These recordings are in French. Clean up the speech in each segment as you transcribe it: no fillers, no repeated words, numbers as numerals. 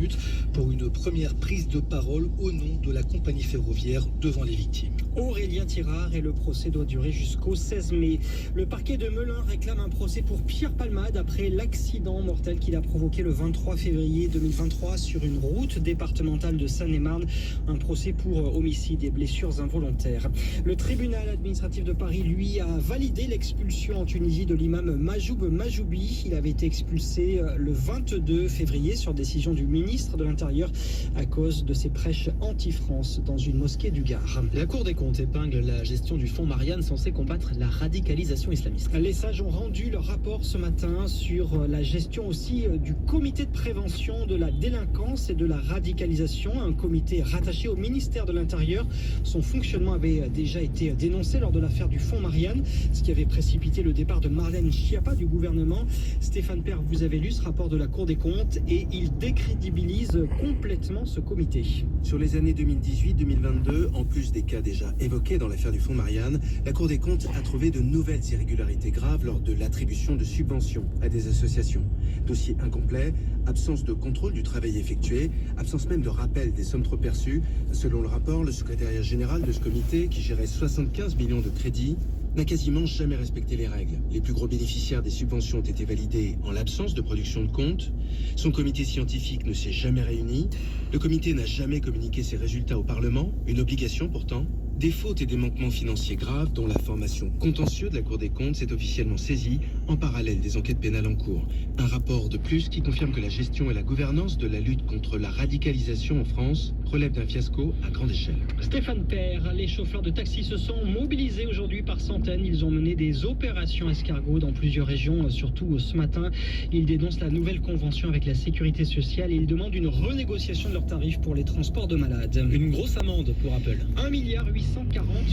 minutes pour une première prise de parole au nom de la compagnie ferroviaire devant les victimes. Aurélien Tirard et le procès doit durer jusqu'au 16 mai. Le parquet de Melun réclame un procès pour Pierre Palmade après l'accident mortel qu'il a provoqué le 23 février 2023 sur une route départementale de Seine-et-Marne. Un procès pour homicide et blessures involontaires. Le tribunal administratif de Paris, lui, a validé l'expulsion en Tunisie de l'imam Majoub Majoubi. Il avait été expulsé le 22 février sur décision du ministre de l'Intérieur à cause de ses prêches anti-France dans une mosquée du Gard. La Cour des comptes épingle la gestion du fonds Marianne censé combattre la radicalisation islamiste. Les sages ont rendu leur rapport ce matin sur la gestion aussi du comité de prévention de la délinquance et de la radicalisation, un comité rattaché au ministère de l'Intérieur. Son fonctionnement avait déjà été dénoncé lors de l'affaire du fonds Marianne, ce qui avait précipité le départ de Marlène Schiappa du gouvernement. Stéphane Père, vous avez lu ce rapport de la Cour des comptes et il décrédibilise complètement ce comité. Sur les années 2018-2022, en plus des cas déjà évoqués dans l'affaire du fonds Marianne, la Cour des comptes a trouvé de nouvelles irrégularités graves lors de l'attribution de subventions à des associations. Dossier incomplet, absence de contrôle du travail effectué, absence même de rappel des sommes trop perçues. Selon le rapport, le secrétariat général de ce comité, qui gérait 75 millions de crédits, n'a quasiment jamais respecté les règles. Les plus gros bénéficiaires des subventions ont été validés en l'absence de production de comptes. Son comité scientifique ne s'est jamais réuni. Le comité n'a jamais communiqué ses résultats au Parlement, une obligation pourtant. Des fautes et des manquements financiers graves dont la formation contentieux de la Cour des comptes s'est officiellement saisie en parallèle des enquêtes pénales en cours. Un rapport de plus qui confirme que la gestion et la gouvernance de la lutte contre la radicalisation en France relèvent d'un fiasco à grande échelle. Stéphane Père, les chauffeurs de taxi se sont mobilisés aujourd'hui par centaines. Ils ont mené des opérations escargots dans plusieurs régions, surtout ce matin. Ils dénoncent la nouvelle convention avec la sécurité sociale et ils demandent une renégociation de leurs tarifs pour les transports de malades. Une grosse amende pour Apple. 1,840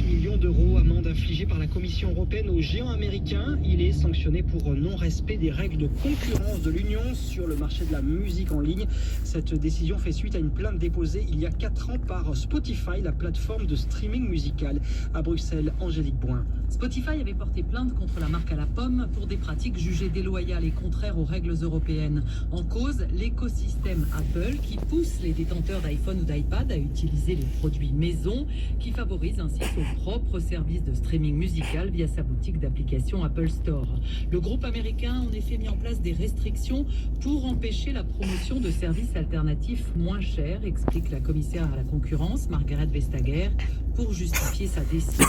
milliard d'euros, amende infligée par la Commission européenne aux géants américains. Il est sanctionné pour non-respect des règles de concurrence de l'Union sur le marché de la musique en ligne. Cette décision fait suite à une plainte déposée il y a 4 ans par Spotify, la plateforme de streaming musical. À Bruxelles, Angélique Boin. Spotify avait porté plainte contre la marque à la pomme pour des pratiques jugées déloyales et contraires aux règles européennes. En cause, l'écosystème Apple qui pousse les détenteurs d'iPhone ou d'iPad à utiliser les produits maison, qui favorise ainsi son propre service de streaming musical via sa boutique d'applications Apple Store. Le groupe américain a en effet mis en place des restrictions pour empêcher la promotion de services alternatifs moins chers, explique la commissaire à la concurrence, Margaret Vestager, pour justifier sa décision.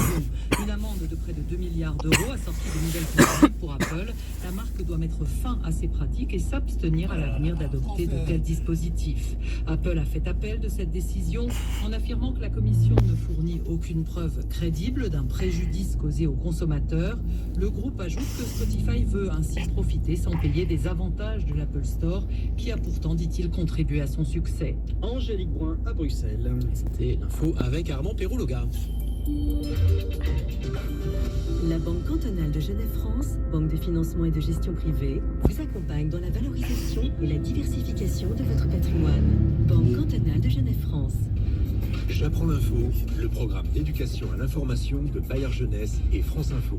Une amende de près de 2 milliards d'euros assortie de nouvelles contraintes pour Apple. La marque doit mettre fin à ces pratiques et s'abstenir à l'avenir d'adopter de tels dispositifs. Apple a fait appel de cette décision en affirmant que la commission ne fournit aucune preuve crédible d'un préjudice causé aux consommateurs. Le groupe ajoute que Spotify veut ainsi profiter sans payer des avantages de l'Apple Store qui a pourtant, dit-il, contribué à son succès. Angélique Boin à Bruxelles. C'était l'info avec Armand Perroux-Loga. La Banque cantonale de Genève-France, banque de financement et de gestion privée, vous accompagne dans la valorisation et la diversification de votre patrimoine. Banque cantonale de Genève-France. J'apprends l'info, le programme d'éducation à l'information de Bayer Jeunesse et France Info.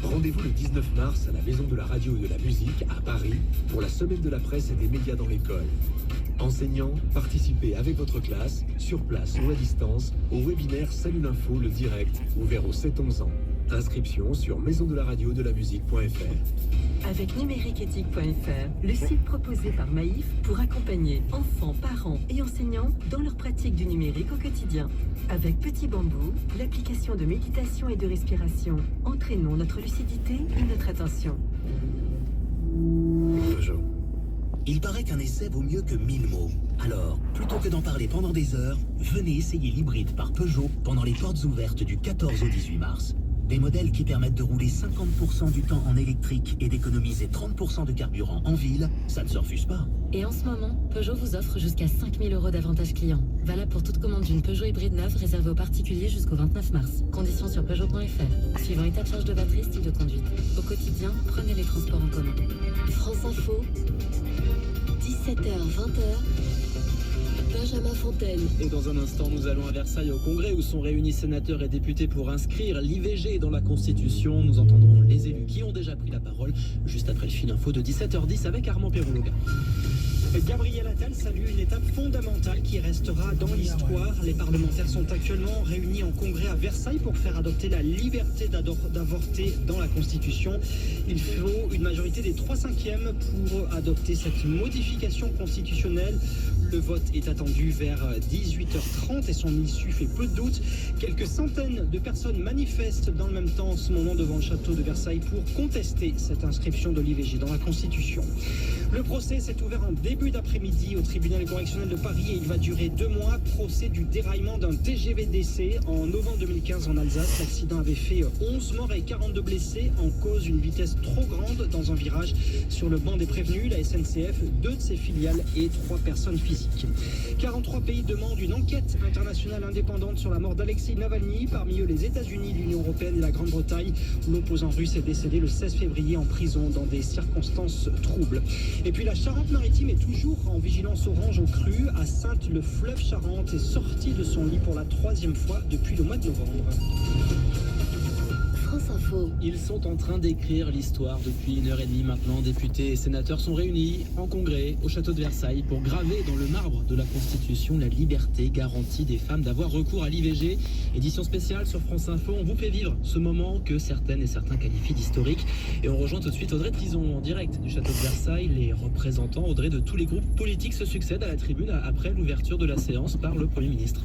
Rendez-vous le 19 mars à la Maison de la Radio et de la Musique à Paris pour la semaine de la presse et des médias dans l'école. Enseignants, participez avec votre classe, sur place ou à distance, au webinaire Salut l'info, le direct, ouvert aux 7-11 ans. Inscription sur maisondelaradiodelamusique.fr. Avec numériqueéthique.fr, le site proposé par Maïf pour accompagner enfants, parents et enseignants dans leur pratique du numérique au quotidien. Avec Petit Bambou, l'application de méditation et de respiration, entraînons notre lucidité et notre attention. Peugeot. Il paraît qu'un essai vaut mieux que 1000 mots. Alors, plutôt que d'en parler pendant des heures, venez essayer l'hybride par Peugeot pendant les portes ouvertes du 14 au 18 mars. Des modèles qui permettent de rouler 50% du temps en électrique et d'économiser 30% de carburant en ville, ça ne se refuse pas. Et en ce moment, Peugeot vous offre jusqu'à 5 000 € d'avantages clients. Valable pour toute commande d'une Peugeot hybride neuve réservée aux particuliers jusqu'au 29 mars. Conditions sur Peugeot.fr. Suivant état de charge de batterie, style de conduite. Au quotidien, prenez les transports en commun. France Info, 17h-20h. Benjamin Fontaine. Et dans un instant, nous allons à Versailles au Congrès où sont réunis sénateurs et députés pour inscrire l'IVG dans la Constitution. Nous entendrons les élus qui ont déjà pris la parole juste après le fil info de 17h10 avec Armand Perroux-Loga. Gabriel Attal salue une étape fondamentale qui restera dans l'histoire. Les parlementaires sont actuellement réunis en congrès à Versailles pour faire adopter la liberté d'avorter dans la Constitution. Il faut une majorité des 3/5 pour adopter cette modification constitutionnelle. Le vote est attendu vers 18h30 et son issue fait peu de doute. Quelques centaines de personnes manifestent dans le même temps en ce moment devant le château de Versailles pour contester cette inscription de l'IVG dans la Constitution. Le procès s'est ouvert en début d'après-midi au tribunal correctionnel de Paris et il va durer 2 mois. Procès du déraillement d'un TGV DC en novembre 2015 en Alsace. L'accident avait fait 11 morts et 42 blessés en cause une vitesse trop grande dans un virage. Sur le banc des prévenus, la SNCF, 2 de ses filiales et 3 personnes physiques. 43 pays demandent une enquête internationale indépendante sur la mort d'Alexei Navalny, parmi eux les États-Unis, l'Union européenne et la Grande-Bretagne. L'opposant russe est décédé le 16 février en prison dans des circonstances troubles. Et puis la Charente-Maritime est toujours en vigilance orange aux crues. À Saintes, le fleuve Charente est sorti de son lit pour la 3e fois depuis le mois de novembre. France Info. Ils sont en train d'écrire l'histoire depuis 1h30 maintenant. Députés et sénateurs sont réunis en congrès au château de Versailles pour graver dans le marbre de la Constitution la liberté garantie des femmes d'avoir recours à l'IVG. Édition spéciale sur France Info. On vous fait vivre ce moment que certaines et certains qualifient d'historique. Et on rejoint tout de suite Audrey Tison en direct du château de Versailles. Les représentants, Audrey, de tous les groupes politiques se succèdent à la tribune après l'ouverture de la séance par le Premier ministre.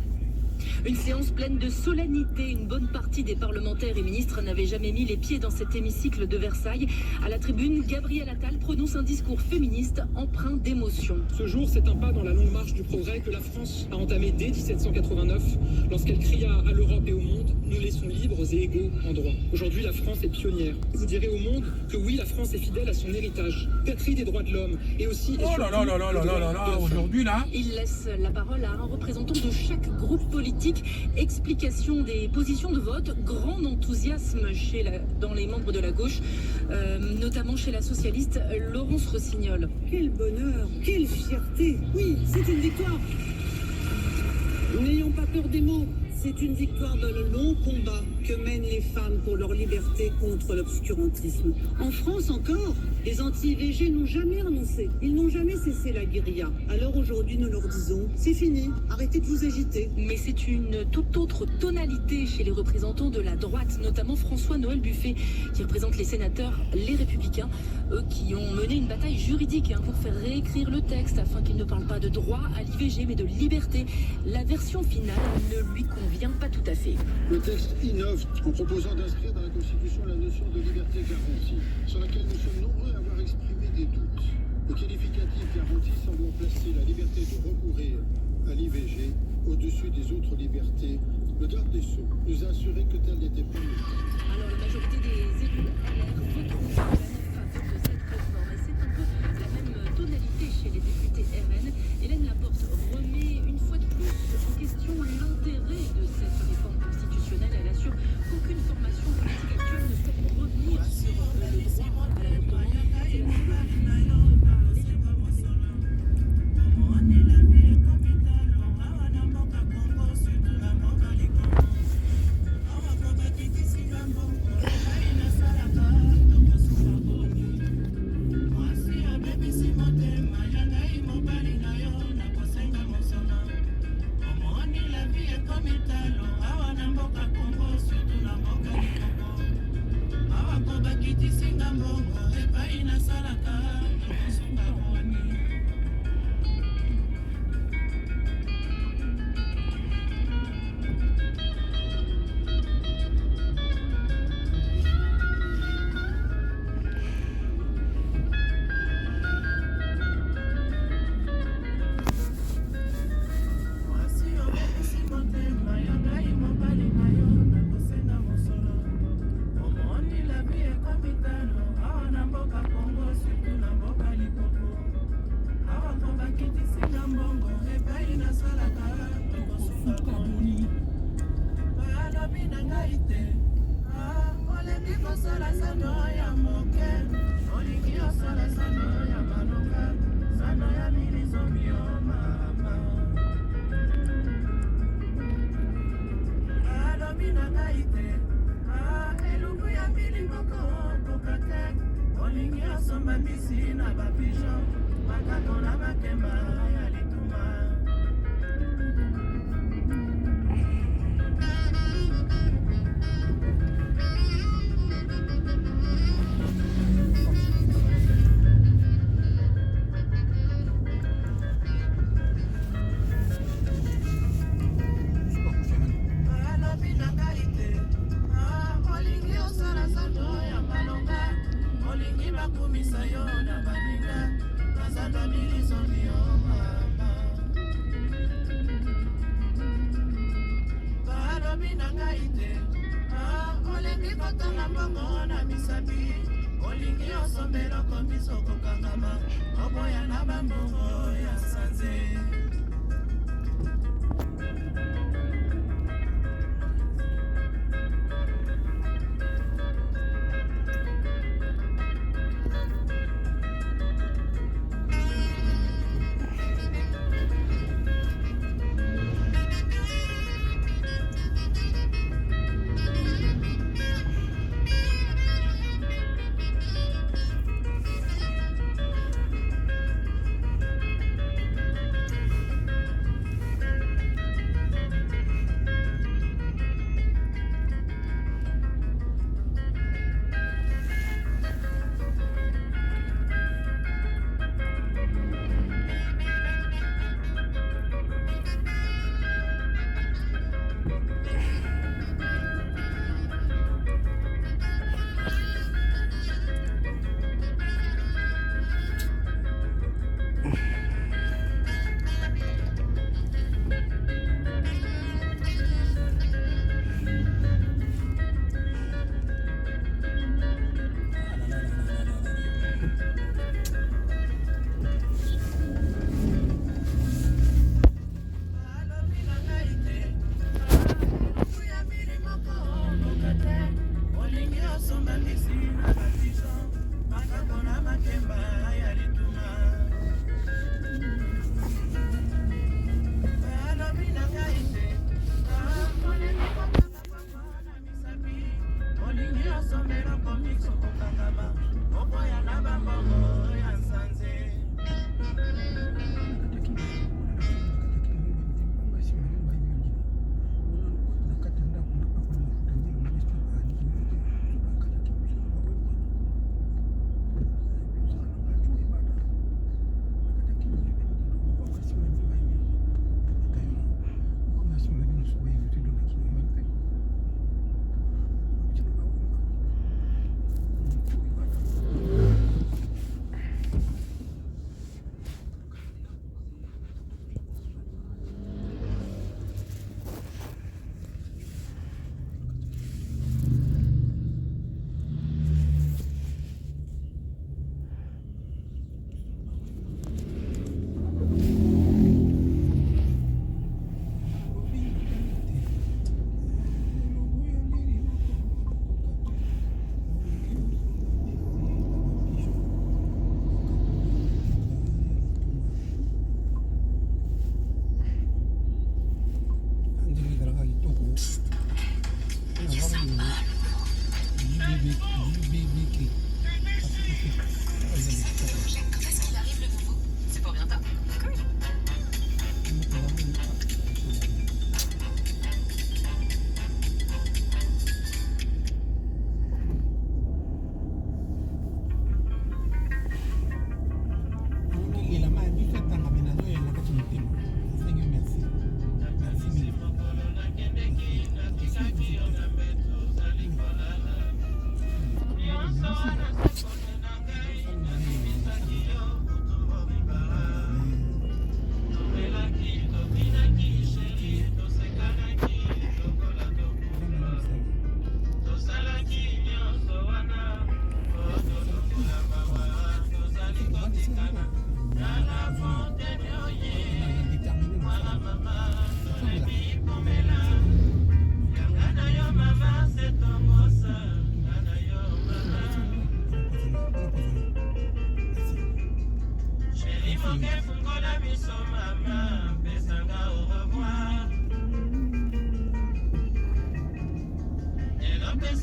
Une séance pleine de solennité. Une bonne partie des parlementaires et ministres n'avaient jamais mis les pieds dans cet hémicycle de Versailles. À la tribune, Gabriel Attal prononce un discours féministe empreint d'émotion. Ce jour, c'est un pas dans la longue marche du progrès que la France a entamé dès 1789, lorsqu'elle cria à l'Europe et au monde « Nous laissons libres et égaux en droit ». Aujourd'hui, la France est pionnière. Vous direz au monde que oui, la France est fidèle à son héritage, patrie des droits de l'homme, et aussi et surtout aujourd'hui là. Il laisse la parole à un représentant de chaque groupe politique. Explication des positions de vote, grand enthousiasme dans les membres de la gauche, notamment chez la socialiste Laurence Rossignol. Quel bonheur, quelle fierté. Oui, c'est une victoire. N'ayons pas peur des mots. C'est une victoire dans le long combat que mènent les femmes pour leur liberté contre l'obscurantisme. En France encore, les anti-IVG n'ont jamais renoncé. Ils n'ont jamais cessé la guérilla. Alors aujourd'hui, nous leur disons, c'est fini, arrêtez de vous agiter. Mais c'est une toute autre tonalité chez les représentants de la droite, notamment François-Noël Buffet, qui représente les sénateurs, les Républicains, eux qui ont mené une bataille juridique pour faire réécrire le texte afin qu'il ne parle pas de droit à l'IVG, mais de liberté. La version finale ne lui convient pas tout à fait. Le texte innove en proposant d'inscrire dans la Constitution la notion de liberté garantie, sur laquelle nous sommes nombreux à avoir exprimé des doutes. Le qualificatif garantie semble placer la liberté de recourir à l'IVG au-dessus des autres libertés. Le garde des Sceaux nous a assuré que tel n'était pas le cas. Alors la majorité des élus LR retrouvent la même faveur de cette réforme. Et c'est un peu la même tonalité chez les députés RN. Hélène Laporte remet une fois de plus en question l'intérêt de cette réforme constitutionnelle. Elle assure qu'aucune formation politique actuelle ne souhaite revenir sur le droit à l'avortement. C'est la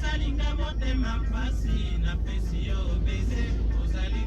Salinga motema mpasi na pesi yo beze ozali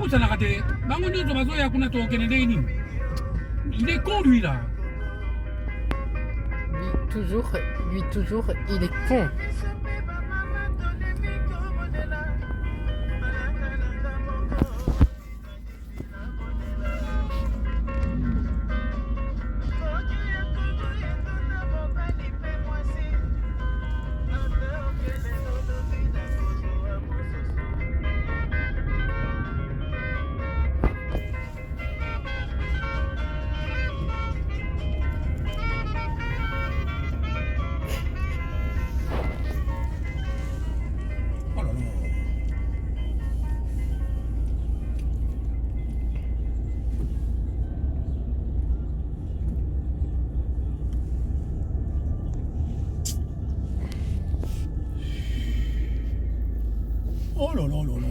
ça l'a raté. Il est con, lui, là. Lui, toujours, il est con. Oh là là là là.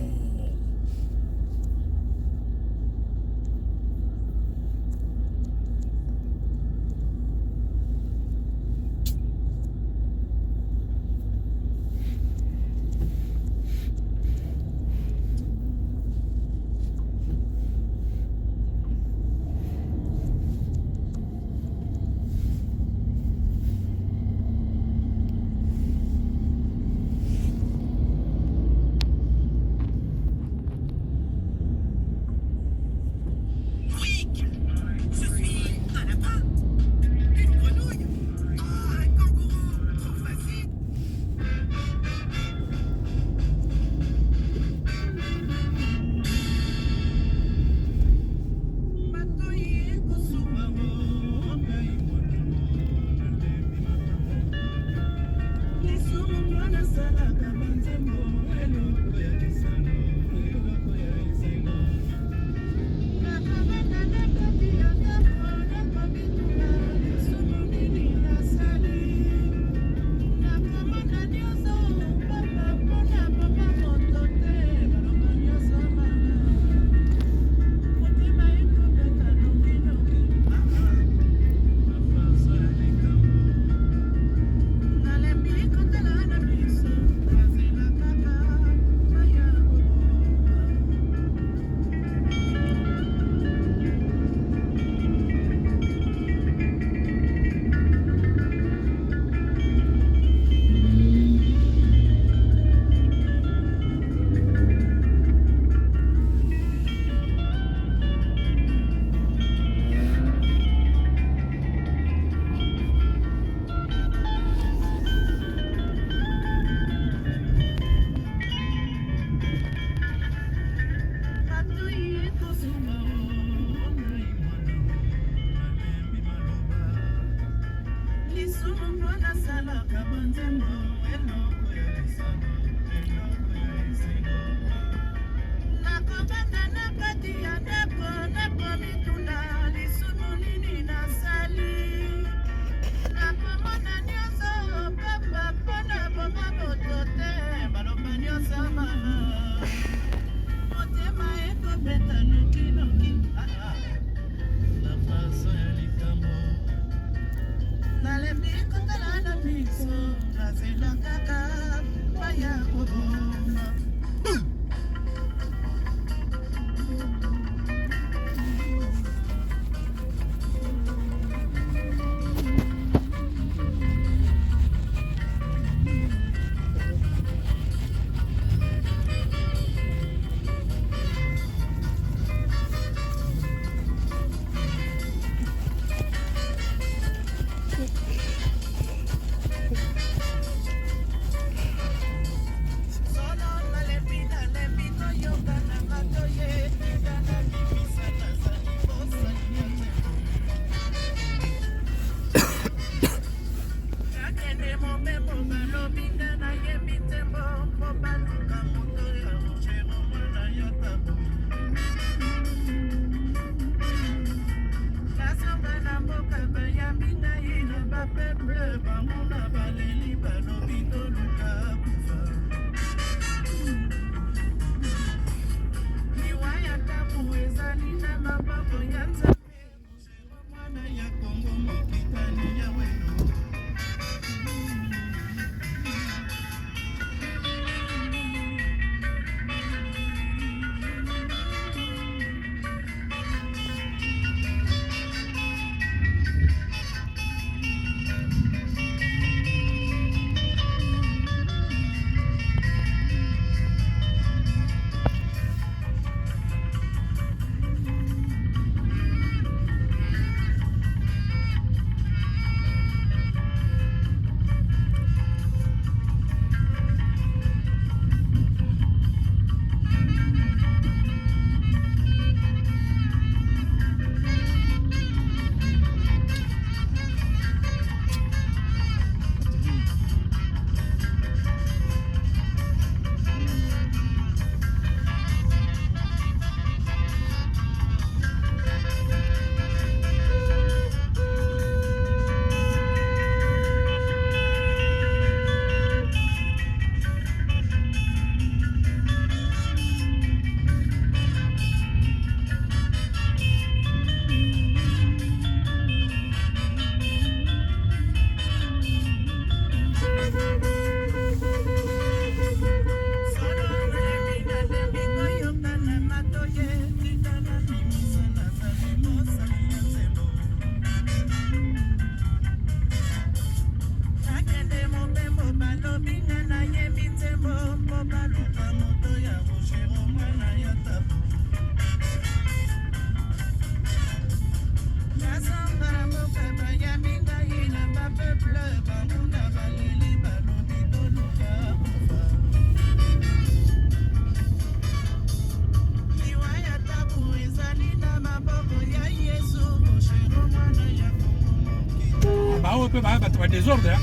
Bah on peut trouver des ordres, hein.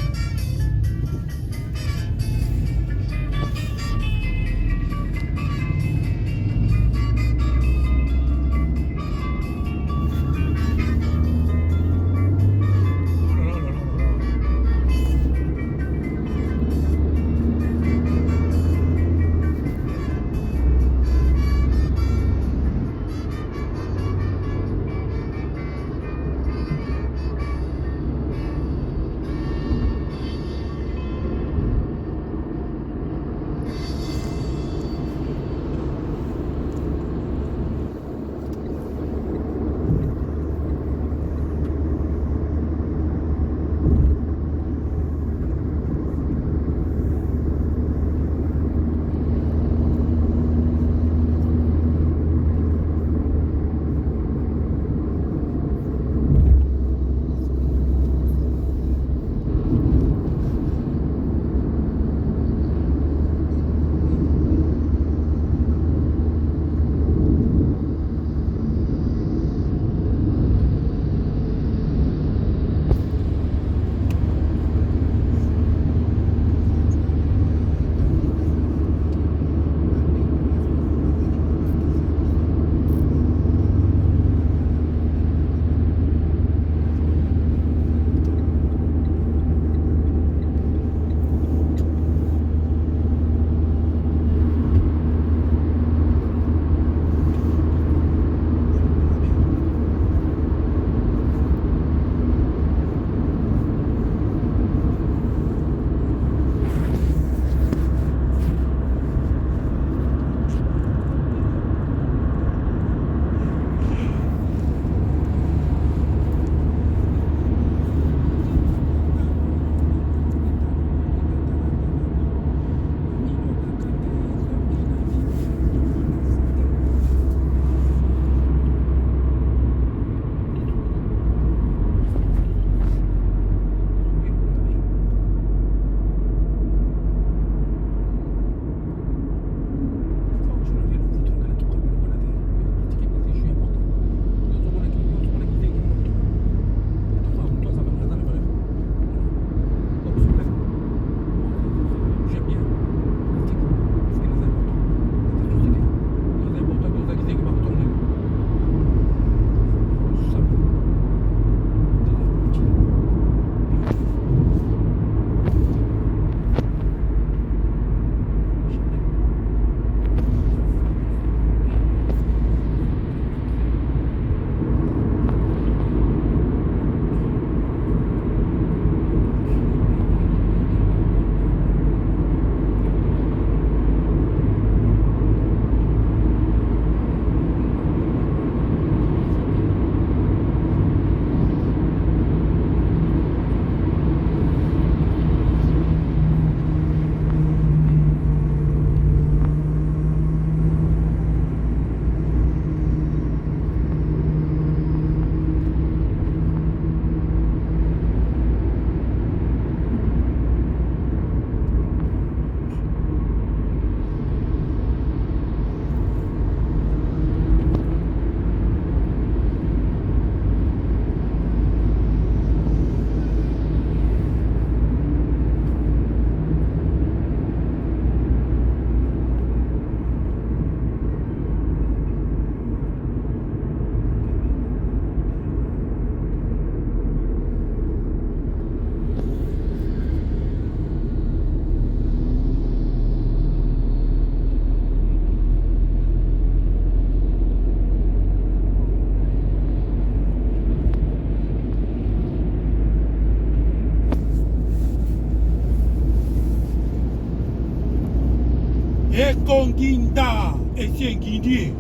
Ekonginda Esengindi.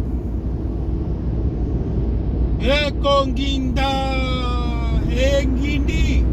Ekonginda Engindi.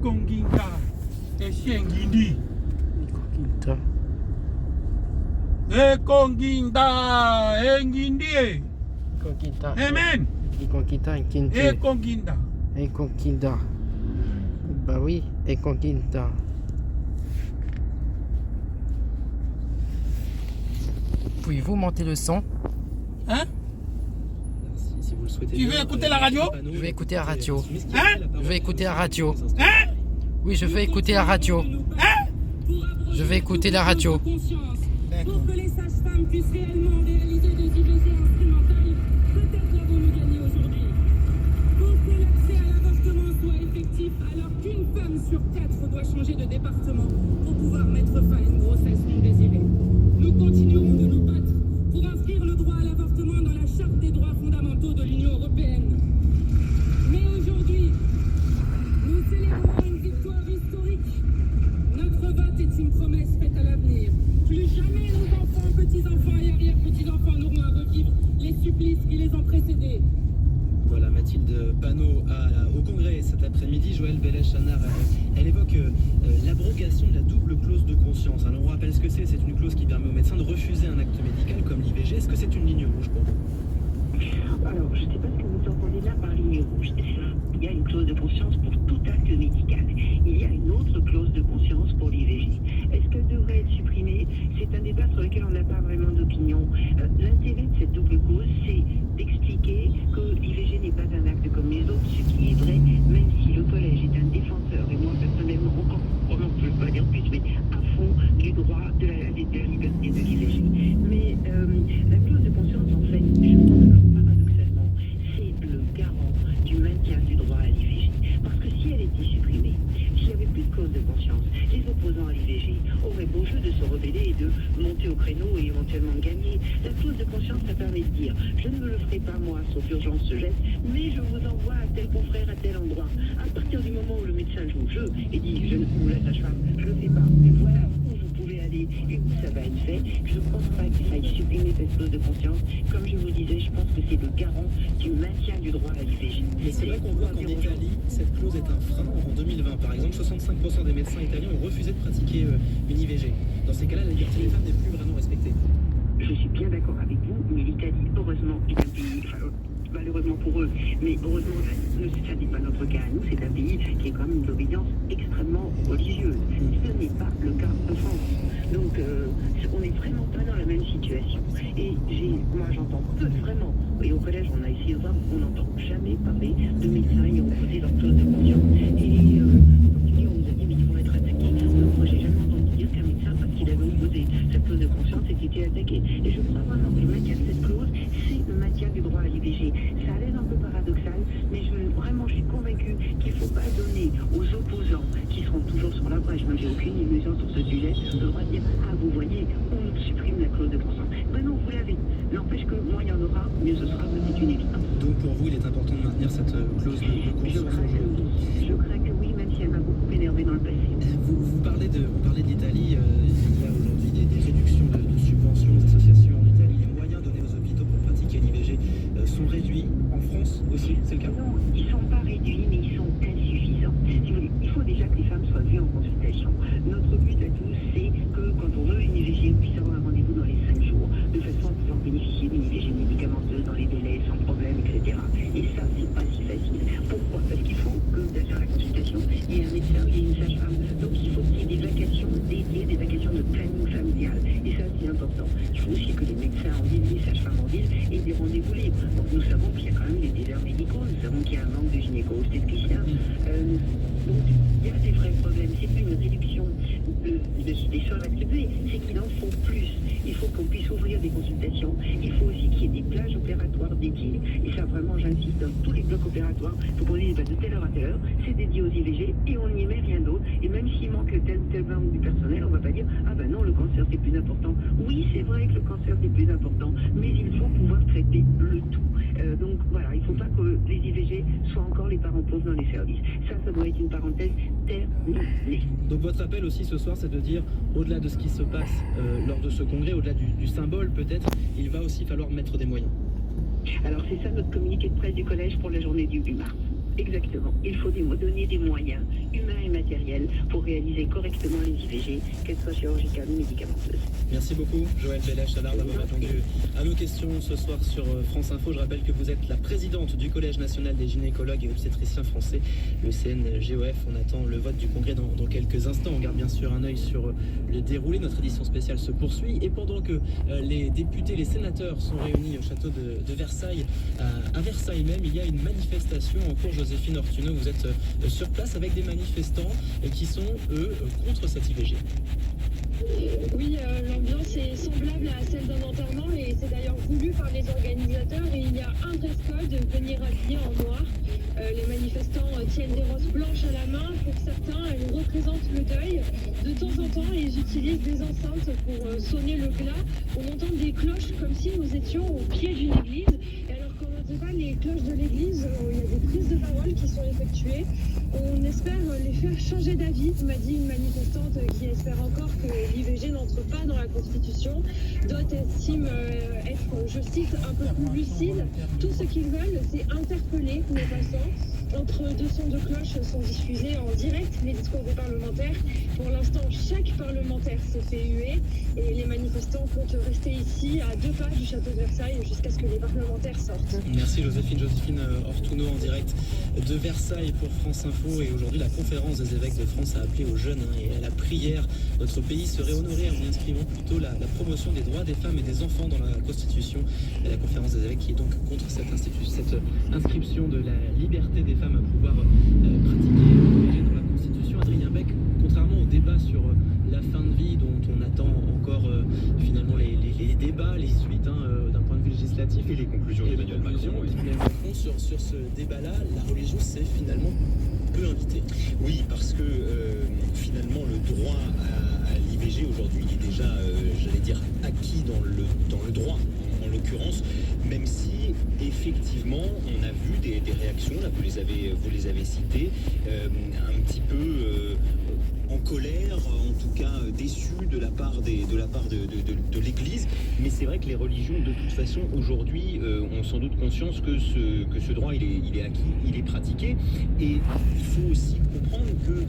Konginda Esiengindi. Konginda Engindi. Amen. Konginda. Konginda. Bah oui, Konginda. Pouvez-vous monter le son? Hein? Si vous le souhaitez. Tu veux écouter la radio? Je vais écouter la radio. Hein? Je vais écouter la radio. Hein? Oui, je vais écouter la radio. Hein? Je vais écouter la radio. Pour que les sages-femmes puissent réellement réaliser des IVG instrumentales, peut-être l'avons-nous gagné aujourd'hui. Pour que l'accès à l'avortement soit effectif, alors qu'une femme sur 4 doit changer de département pour pouvoir mettre fin à une grossesse non désirée. Nous continuerons de nous battre pour inscrire le droit à l'avortement dans la Charte des droits fondamentaux de l'Union européenne. Mais aujourd'hui, nous célébrons une victoire historique. Notre vote est une promesse faite à l'avenir. Plus jamais nos enfants, petits-enfants et arrière-petits-enfants n'auront à revivre les supplices qui les ont précédés. Voilà, Mathilde Panot au Congrès cet après-midi. Joël Bellech-Chanard, elle évoque l'abrogation de la double clause de conscience. Alors on rappelle ce que c'est. C'est une clause qui permet aux médecins de refuser un acte médical comme l'IVG. Est-ce que c'est une ligne rouge pour vous? Alors, je ne sais pas ce que vous entendez là par ligne rouge. Il y a une clause de conscience pour tout acte médical. Il y a une autre clause de conscience pour l'IVG. Est-ce qu'elle devrait être supprimée? C'est un débat sur lequel on n'a pas vraiment d'opinion. L'intérêt de cette double clause, c'est d'expliquer que l'IVG n'est pas un acte comme les autres, ce qui est vrai, même si le collège est un défenseur, et moi personnellement encore, je ne veux pas dire plus, mais à fond du droit de la liberté de l'IVG. Mais la clause de conscience, en fait, je pense que paradoxalement, c'est le garant du maintien du droit à l'IVG. Parce que si elle était supprimée, s'il n'y avait plus de clause de conscience, les opposants à l'IVG auraient beau jeu de se rebeller et de monter au créneau et éventuellement de gagner. La clause de conscience, ça permet de dire je ne me le ferai pas moi, sauf urgence ce geste, mais je vous envoie à tel confrère, à tel endroit. À partir du moment où le médecin joue le jeu et dit je ne vous la sage-femme, je ne le fais pas, mais voilà où vous pouvez aller et où ça va être fait, je ne pense pas qu'il faille supprimer cette clause de conscience. Comme je vous disais, je pense que c'est le garant du maintien du droit à l'IVG. Mais c'est vrai qu'on voit qu'en Italie, cette clause est un frein. En 2020, par exemple, 65% des médecins italiens ont refusé de pratiquer une IVG. Dans ces cas-là, la liberté des femmes n'est plus vraiment respectée. Je suis bien d'accord avec vous, mais l'Italie, heureusement, est un pays, malheureusement pour eux, mais heureusement, ça n'est pas notre cas à nous, c'est un pays qui est quand même d'obédience extrêmement religieuse. Ce n'est pas le cas en France. Donc, on n'est vraiment pas dans la même situation. Et moi, j'entends peu, vraiment. Et au collège, on a essayé de voir, on n'entend jamais parler de médecins ayant posé leur clause de conscience. Et on nous a dit, mais ils vont être attaqués. Moi, j'ai jamais entendu dire qu'un médecin, parce qu'il avait posé sa clause de conscience, ait été attaqué. Et je crois vraiment que le maintien de cette clause, c'est le maintien du droit à l'IVG. Ça a l'air un peu paradoxal, mais je suis convaincue qu'il ne faut pas donner aux opposants, qui seront toujours sur la brèche, moi j'ai aucune illusion sur ce sujet, le droit de dire, ah vous voyez, on supprime la clause de conscience. Ben non, vous l'avez. N'empêche que moins il y en aura, mieux ce sera, c'est une évidence. Donc pour vous, il est important de maintenir cette clause de conscience Je crains que oui, même si elle m'a beaucoup énervé dans le passé. Vous parlez de l'Italie, il y a aujourd'hui des réductions de subventions aux associations en Italie. Les moyens donnés aux hôpitaux pour pratiquer l'IVG sont réduits. En France aussi, c'est le cas? Non, ils ne sont pas réduits, mais ils sont insuffisants. Si vous voulez, il faut déjà que les femmes soient vues en consultation. Notre but à tous, c'est que quand on veut une IVG, on puisse avoir un rendez-vous dans les 5 jours, de façon à pouvoir bénéficier d'une IVG médicamenteuse dans les délais, sans problème, etc. Et ça, c'est pas si facile. Pourquoi? Parce qu'il faut que derrière la consultation, il y ait un médecin, il y ait une sage-femme. Donc il faut qu'il y ait des vacations dédiées, des vacations de planning familial. Et ça, c'est important. Il faut aussi que les médecins en ville, les sages-femmes en ville, aient des rendez-vous libres. Donc nous savons qu'il y a quand même des déserts médicaux, nous savons qu'il y a un manque de gynéco-obstétriciens. Donc il y a des vrais problèmes. C'est plus une réduction des sols attribués, c'est qu'il en faut plus. Il faut qu'on puisse ouvrir des consultations. Il faut aussi qu'il y ait des plages opératoires dédiées. Et ça, vraiment, j'insiste, dans tous les blocs opératoires, il faut qu'on dise de telle heure à telle heure, c'est dédié aux IVG et on n'y met rien d'autre. Et même s'il manque tel ou tel membre du personnel, on ne va pas dire ah ben non, le cancer c'est plus important. Oui, c'est vrai que le cancer c'est plus important, mais il faut pouvoir traiter le tout. Donc voilà, il ne faut pas que les IVG soient encore les parents pauvres dans les services. Ça doit être une parenthèse terminée. Donc votre appel aussi ce soir, c'est de dire, au-delà de ce qui se passe lors de ce congrès, au-delà du symbole peut-être, il va aussi falloir mettre des moyens. Alors c'est ça notre communiqué de presse du collège pour la journée du 8 mars. Exactement. Il faut donner des moyens. humains et matériels pour réaliser correctement les IVG, qu'elles soient chirurgicales ou médicamenteuses. Merci beaucoup, Joëlle Bellèche-Chalard, d'avoir répondu à nos questions ce soir sur France Info. Je rappelle que vous êtes la présidente du Collège national des gynécologues et obstétriciens français, le CNGOF. On attend le vote du congrès dans quelques instants. On garde bien sûr un œil sur le déroulé. Notre édition spéciale se poursuit. Et pendant que les députés, les sénateurs sont réunis au château de Versailles, à Versailles même, il y a une manifestation en cours. Joséphine Ortuneau, vous êtes sur place avec des manifestants qui sont, eux, contre cette IVG. Oui, l'ambiance est semblable à celle d'un enterrement et c'est d'ailleurs voulu par les organisateurs. Et il y a un dress code, venir habillé en noir. Les manifestants tiennent des roses blanches à la main. Pour certains, elles représentent le deuil. De temps en temps, ils utilisent des enceintes pour sonner le glas. On entend des cloches comme si nous étions au pied d'une église. Et alors qu'on n'entend pas les cloches de l'église, il y a des prises de parole qui sont effectuées. On espère les faire changer d'avis, m'a dit une manifestante qui espère encore que l'IVG n'entre pas dans la Constitution. D'autres estiment être, je cite, un peu plus lucide. Tout ce qu'ils veulent, c'est interpeller les passants. Entre deux sons de cloche sont diffusés en direct les discours des parlementaires. Pour l'instant, chaque parlementaire s'est fait huer et les manifestants comptent rester ici à 2 pas du château de Versailles jusqu'à ce que les parlementaires sortent. Merci Joséphine Ortuneau en direct de Versailles pour France Info. Et aujourd'hui, la conférence des évêques de France a appelé aux jeunes et à la prière. Notre pays serait honoré en y inscrivant plutôt la promotion des droits des femmes et des enfants dans la Constitution. Et la conférence des évêques qui est donc contre cette inscription de la liberté des femmes à pouvoir pratiquer l'IVG dans la Constitution. Adrien Beck, contrairement au débat sur la fin de vie dont on attend encore finalement les débats, les suites d'un point de vue législatif et les conclusions d'Emmanuel Macron, sur ce débat-là, la religion s'est finalement peu invitée. Oui, parce que finalement le droit à l'IVG aujourd'hui est déjà, j'allais dire, acquis dans le droit en l'occurrence, même si effectivement on a vu des réactions, là vous les avez citées, un petit peu en colère, en tout cas déçus de la part de l'Église. Mais c'est vrai que les religions, de toute façon, aujourd'hui, ont sans doute conscience que ce droit, il est acquis, il est pratiqué. Et il faut aussi comprendre que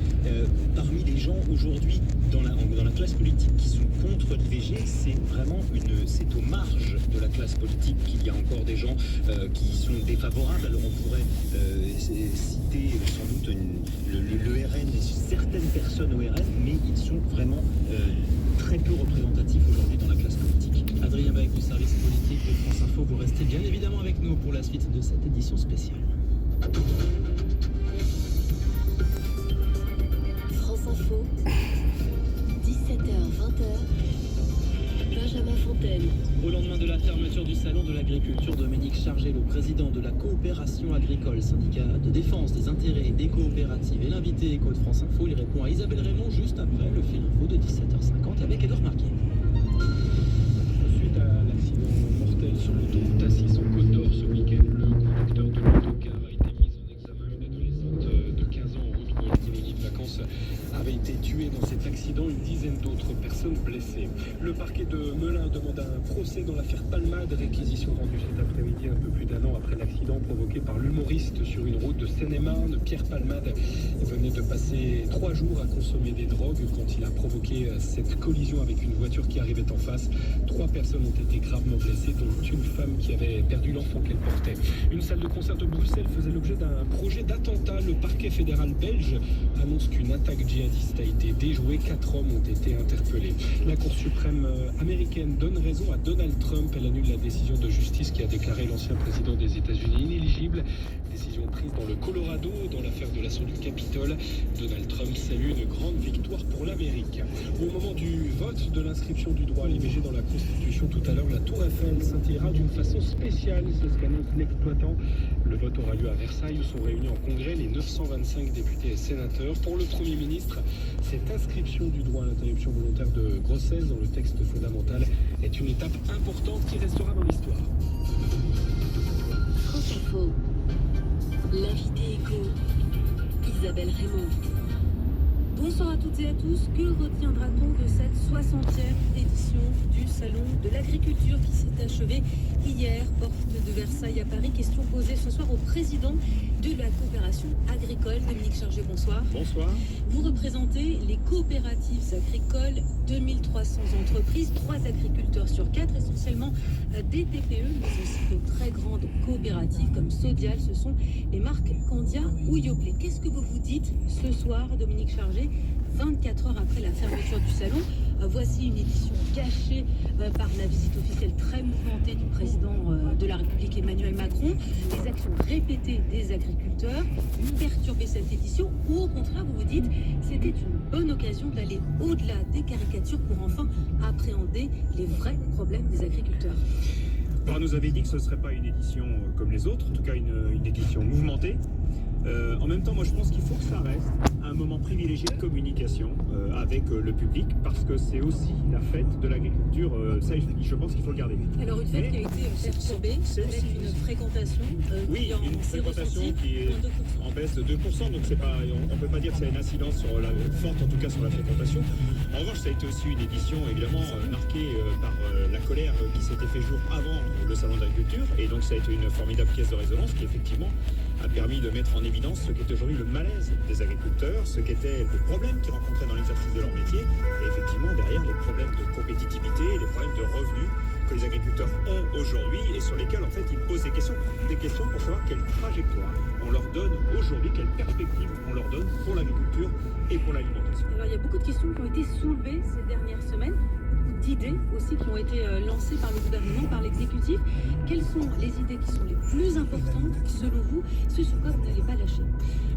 parmi les gens aujourd'hui, dans la classe politique qui sont contre l'IVG, c'est au marge de la classe politique qu'il y a encore des gens qui sont défavorables. Alors on pourrait citer sans doute le RN et certaines personnes au RN, mais ils sont vraiment très peu représentatifs aujourd'hui dans la classe politique. Adrien Beck du service politique de France Info, vous restez bien évidemment avec nous pour la suite de cette édition spéciale. France Info, 17h-20h, Benjamin Fontaine. Au lendemain de la fermeture du salon de l'agriculture, Dominique Chargé, le président de la coopération agricole, syndicat de défense des intérêts des coopératives, et l'invité éco de France Info, il répond à Isabelle Raymond juste après le fil info de 17h50 avec Edouard Marquet. Suite à l'accident mortel sur l'autoroute A6 en Côte d'Or ce week-end, le conducteur de l'autocar a été mis en examen. Une adolescente de 15 ans en route pour une colonie de vacances avait été tuée dans cet accident, une dizaine d'autres personnes blessées. Le parquet de Melun demande un procès dans l'affaire Palmade, réquisition rendue cet après-midi un peu plus d'1 an après l'accident provoqué par l'humoriste sur une route de Seine-et-Marne. Pierre Palmade venait de passer 3 jours à consommer des drogues quand il a provoqué cette collision avec une voiture qui arrivait en face. 3 personnes ont été gravement blessées, dont une femme qui avait perdu l'enfant qu'elle portait. Une salle de concert de Bruxelles faisait l'objet d'un projet d'attentat. Le parquet fédéral belge annonce qu'une attaque djihadiste a été déjouée. 4 hommes ont été interpellés. La Cour suprême américaine donne raison à Donald Trump. Elle annule la décision de justice qui a déclaré l'ancien président des États-Unis inéligible. Décision prise dans le Colorado, dans l'affaire de l'assaut du Capitole. Donald Trump salue une grande victoire pour l'Amérique. Au moment du vote de l'inscription du droit à l'IVG dans la Constitution tout à l'heure, la Tour Eiffel scintillera d'une façon spéciale. C'est ce qu'annonce l'exploitant. Le vote aura lieu à Versailles où sont réunis en congrès les 925 députés et sénateurs. Pour le Premier ministre, cette inscription du droit à l'interruption volontaire de grossesse dans le texte fondamental est une étape importante qui restera dans l'histoire. France Info, l'invité éco, Isabelle Raymond. Bonsoir à toutes et à tous. Que retiendra-t-on de cette 60e édition du Salon de d'agriculture qui s'est achevée hier, porte de Versailles à Paris. Question posée ce soir au président de la coopération agricole, Dominique Chargé, bonsoir. Bonsoir. Vous représentez les coopératives agricoles, 2300 entreprises, 3 agriculteurs sur 4, essentiellement des TPE, mais aussi de très grandes coopératives comme Sodial. Ce sont les marques Candia ou Yoplait. Qu'est-ce que vous vous dites ce soir, Dominique Chargé, 24 heures après la fermeture du salon? Voici une édition gâchée par la visite officielle très mouvementée du président de la République Emmanuel Macron, les actions répétées des agriculteurs, perturber cette édition, ou au contraire vous vous dites c'était une bonne occasion d'aller au-delà des caricatures pour enfin appréhender les vrais problèmes des agriculteurs? On nous avait dit que ce ne serait pas une édition comme les autres, en tout cas une édition mouvementée. En même temps, moi je pense qu'il faut que ça reste un moment privilégié de communication avec le public, parce que c'est aussi la fête de l'agriculture. Ça, je pense qu'il faut le garder. Alors une fête qui a été perturbée avec une fréquentation oui, une fréquentation qui est en baisse de 2%, donc c'est pas, on ne peut pas dire que ça a une incidence sur la, forte, en tout cas sur la fréquentation. En revanche, ça a été aussi une édition évidemment marquée par la colère qui s'était fait jour avant le salon d'agriculture, et donc ça a été une formidable pièce de résonance qui effectivement a permis de mettre en évidence ce qu'est aujourd'hui le malaise des agriculteurs, ce qu'étaient les problèmes qu'ils rencontraient dans l'exercice de leur métier, et effectivement derrière les problèmes de compétitivité, les problèmes de revenus que les agriculteurs ont aujourd'hui et sur lesquels en fait ils posent des questions pour savoir quelle trajectoire on leur donne aujourd'hui, quelle perspective on leur donne pour l'agriculture et pour l'alimentation. Alors il y a beaucoup de questions qui ont été soulevées ces dernières semaines, beaucoup d'idées aussi qui ont été lancées par le gouvernement, par l'exécutif. Quelles sont les idées qui sont les plus importantes selon vous, ce sur quoi vous n'allez pas lâcher?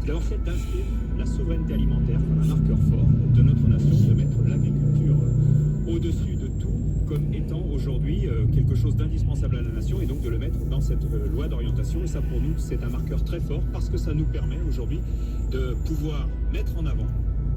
D'abord, c'est d'inscrire la souveraineté alimentaire comme un marqueur fort de notre nation, de mettre l'agriculture au-dessus de tout comme étant aujourd'hui quelque chose d'indispensable à la nation, et donc de le mettre dans cette loi d'orientation. Et ça, pour nous, c'est un marqueur très fort parce que ça nous permet aujourd'hui de pouvoir mettre en avant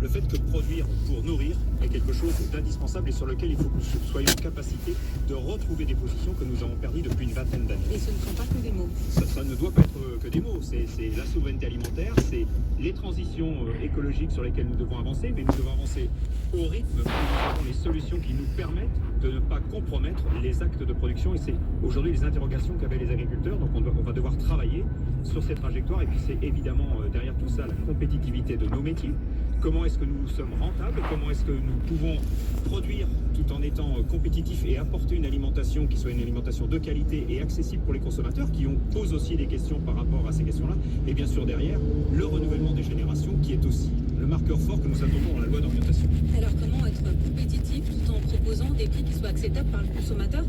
le fait que produire pour nourrir est quelque chose d'indispensable et sur lequel il faut que nous soyons en capacité de retrouver des positions que nous avons perdues depuis une vingtaine d'années. Et ce ne sont pas que des mots. Ça ne doit pas être que des mots. C'est la souveraineté alimentaire, c'est les transitions écologiques sur lesquelles nous devons avancer, mais nous devons avancer au rythme où nous avons les solutions qui nous permettent de ne pas compromettre les actes de production. Et c'est aujourd'hui les interrogations qu'avaient les agriculteurs. Donc on va devoir travailler sur cette trajectoire. Et puis c'est évidemment derrière tout ça la compétitivité de nos métiers. Comment est-ce que nous sommes rentables? Comment est-ce que nous pouvons produire tout en étant compétitifs et apporter une alimentation qui soit une alimentation de qualité et accessible pour les consommateurs, qui posent aussi des questions par rapport à ces questions-là. Et bien sûr derrière, le renouvellement des générations qui est aussi le marqueur fort que nous attendons dans la loi d'orientation. Alors comment être compétitif tout en proposant des prix qui soient acceptables par le consommateur?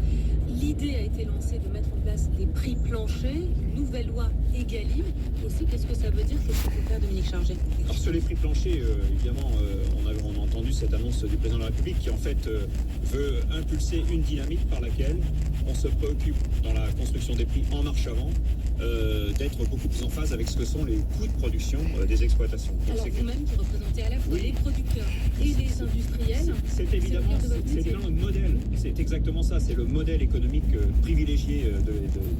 L'idée a été lancée de mettre en place des prix planchers, une nouvelle loi Egalim aussi. Qu'est-ce que ça veut dire? Qu'est-ce qu'il faut faire, Dominique Chargé? Alors sur les prix planchers, évidemment, on a entendu cette annonce du président de la République qui en fait veut impulser une dynamique par laquelle on se préoccupe dans la construction des prix en marche avant d'être beaucoup plus en phase avec ce que sont les coûts de production des exploitations. Donc alors vous-même qui représentez à la fois les producteurs et les industriels, c'est évidemment notre modèle. C'est exactement ça, c'est le modèle économique privilégié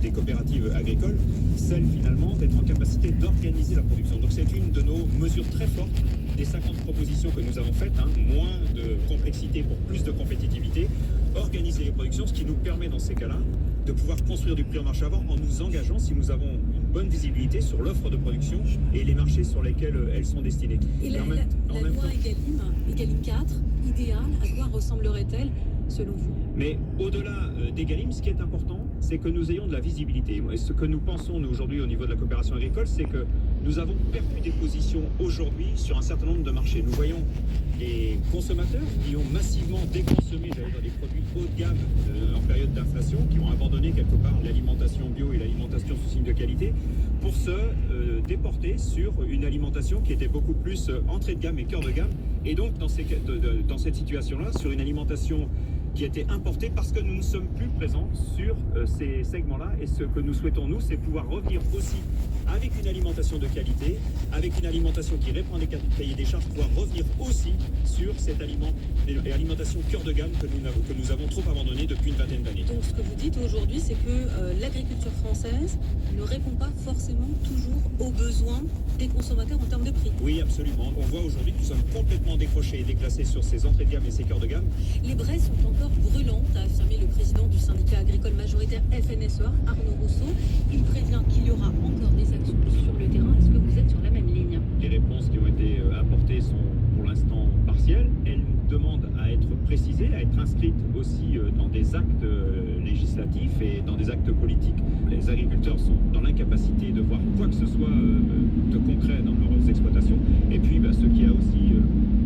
des coopératives agricoles, celle finalement d'être en capacité d'organiser la production. Donc c'est une de nos mesures très fortes des 50 propositions que nous avons faites, moins de complexité pour plus de compétitivité, organiser les productions, ce qui nous permet dans ces cas-là de pouvoir construire du prix en marche avant en nous engageant, si nous avons une bonne visibilité sur l'offre de production et les marchés sur lesquels elles sont destinées. Et la loi Egalim 4, idéale, à quoi ressemblerait-elle selon vous? Mais au-delà d'Egalim, ce qui est important, c'est que nous ayons de la visibilité. Et ce que nous pensons, nous, aujourd'hui, au niveau de la coopération agricole, c'est que nous avons perdu des positions aujourd'hui sur un certain nombre de marchés. Nous voyons les consommateurs qui ont massivement déconsommé, j'allais dire, des produits haut de gamme en période d'inflation, qui ont abandonné quelque part l'alimentation bio et l'alimentation sous signe de qualité, pour se déporter sur une alimentation qui était beaucoup plus entrée de gamme et cœur de gamme. Et donc, dans cette situation-là, sur une alimentation qui a été importée parce que nous ne sommes plus présents sur ces segments-là. Et ce que nous souhaitons, nous, c'est pouvoir revenir aussi avec une alimentation de qualité, avec une alimentation qui répond à des cahiers des charges, pouvoir revenir aussi sur cette alimentation cœur de gamme que nous avons trop abandonnée depuis une vingtaine d'années. Donc ce que vous dites aujourd'hui, c'est que l'agriculture française ne répond pas forcément toujours aux besoins des consommateurs en termes de prix. Oui, absolument. On voit aujourd'hui que nous sommes complètement décrochés et déclassés sur ces entrées de gamme et ces cœurs de gamme. Les braises sont encore brûlantes, a affirmé le président syndicat agricole majoritaire FNSEA, Arnaud Rousseau. Il prévient qu'il y aura encore des actions sur le terrain. Est-ce que vous êtes sur la même ligne? Les réponses qui ont été apportées sont pour l'instant partielles. Elles demandent à être précisées, à être inscrites aussi dans des actes législatifs et dans des actes politiques. Les agriculteurs sont dans l'incapacité de voir quoi que ce soit de concret dans leurs exploitations. Et puis ce qui a aussi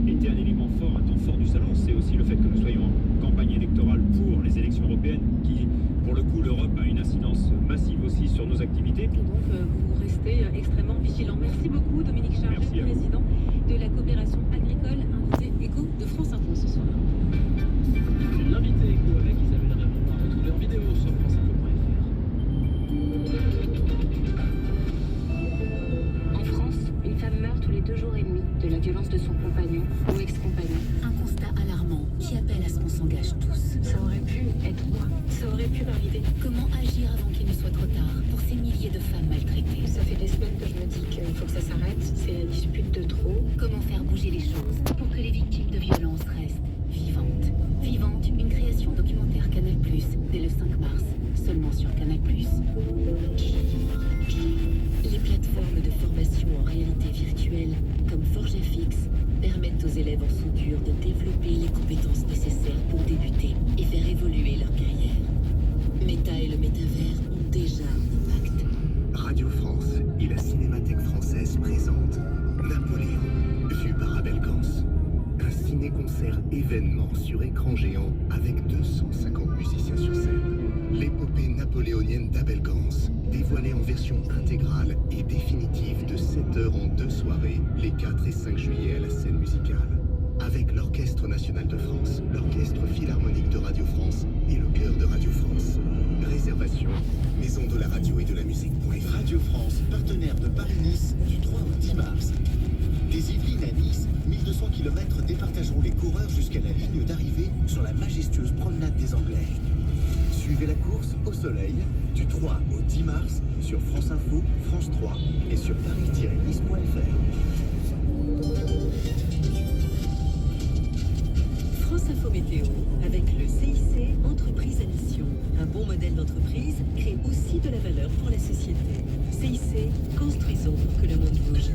été un élément fort, un temps fort du salon, c'est aussi le fait que nous soyons en campagne électorale pour les élections européennes qui, pour le coup, l'Europe a une incidence massive aussi sur nos activités. Et donc vous restez extrêmement vigilant. Merci beaucoup Dominique Charget, président de la coopération agricole, invité Éco de France Info ce soir. L'invité Éco avec Isabelle Raymond à retrouver en vidéo sur franceinfo.fr. En France, une femme meurt tous les 2 jours et demi de la violence de son compagnon ou ex-compagnon. Un constat alarmant qui appelle à ce qu'on s'engage tous. Ça aurait pu être moi. Ça aurait pu m'arriver. Comment agir avant qu'il ne soit trop tard pour ces milliers de femmes maltraitées? Ça fait des semaines que je me dis qu'il faut que ça s'arrête. C'est la dispute de trop. Comment faire bouger les choses pour que les victimes de violences restent vivantes? Vivante, une création documentaire Canal+, dès le 5 mars, seulement sur Canal+. Les plateformes de formation en réalité virtuelle, comme ForgeFX, permettent aux élèves en soudure de développer les compétences nécessaires pour débuter et faire évoluer leur carrière. Meta et le métavers ont déjà un impact. Radio France et la Cinémathèque française présentent Napoléon, vu par Abel Gance. Un ciné-concert événement sur écran géant avec 250 musiciens sur scène. L'épopée napoléonienne d'Abel Gance, dévoilée en version intégrale et définitive de 7 heures en 2 soirées, les 4 et 5 juillet à la scène musicale. Avec l'Orchestre National de France, l'Orchestre Philharmonique de Radio France et le Chœur de Radio France. Réservation, Maison de la Radio et de la Musique.fr. Radio France, partenaire de Paris-Nice du 3 au 10 mars. Des Yvelines à Nice, 1200 km départageront les coureurs jusqu'à la ligne d'arrivée sur la majestueuse promenade des Anglais. Suivez la course au soleil du 3 au 10 mars sur France Info, France 3 et sur paris-nice.fr. France Info Météo avec le CIC Entreprise à Mission. Un bon modèle d'entreprise crée aussi de la valeur pour la société. CIC, construisons pour que le monde bouge.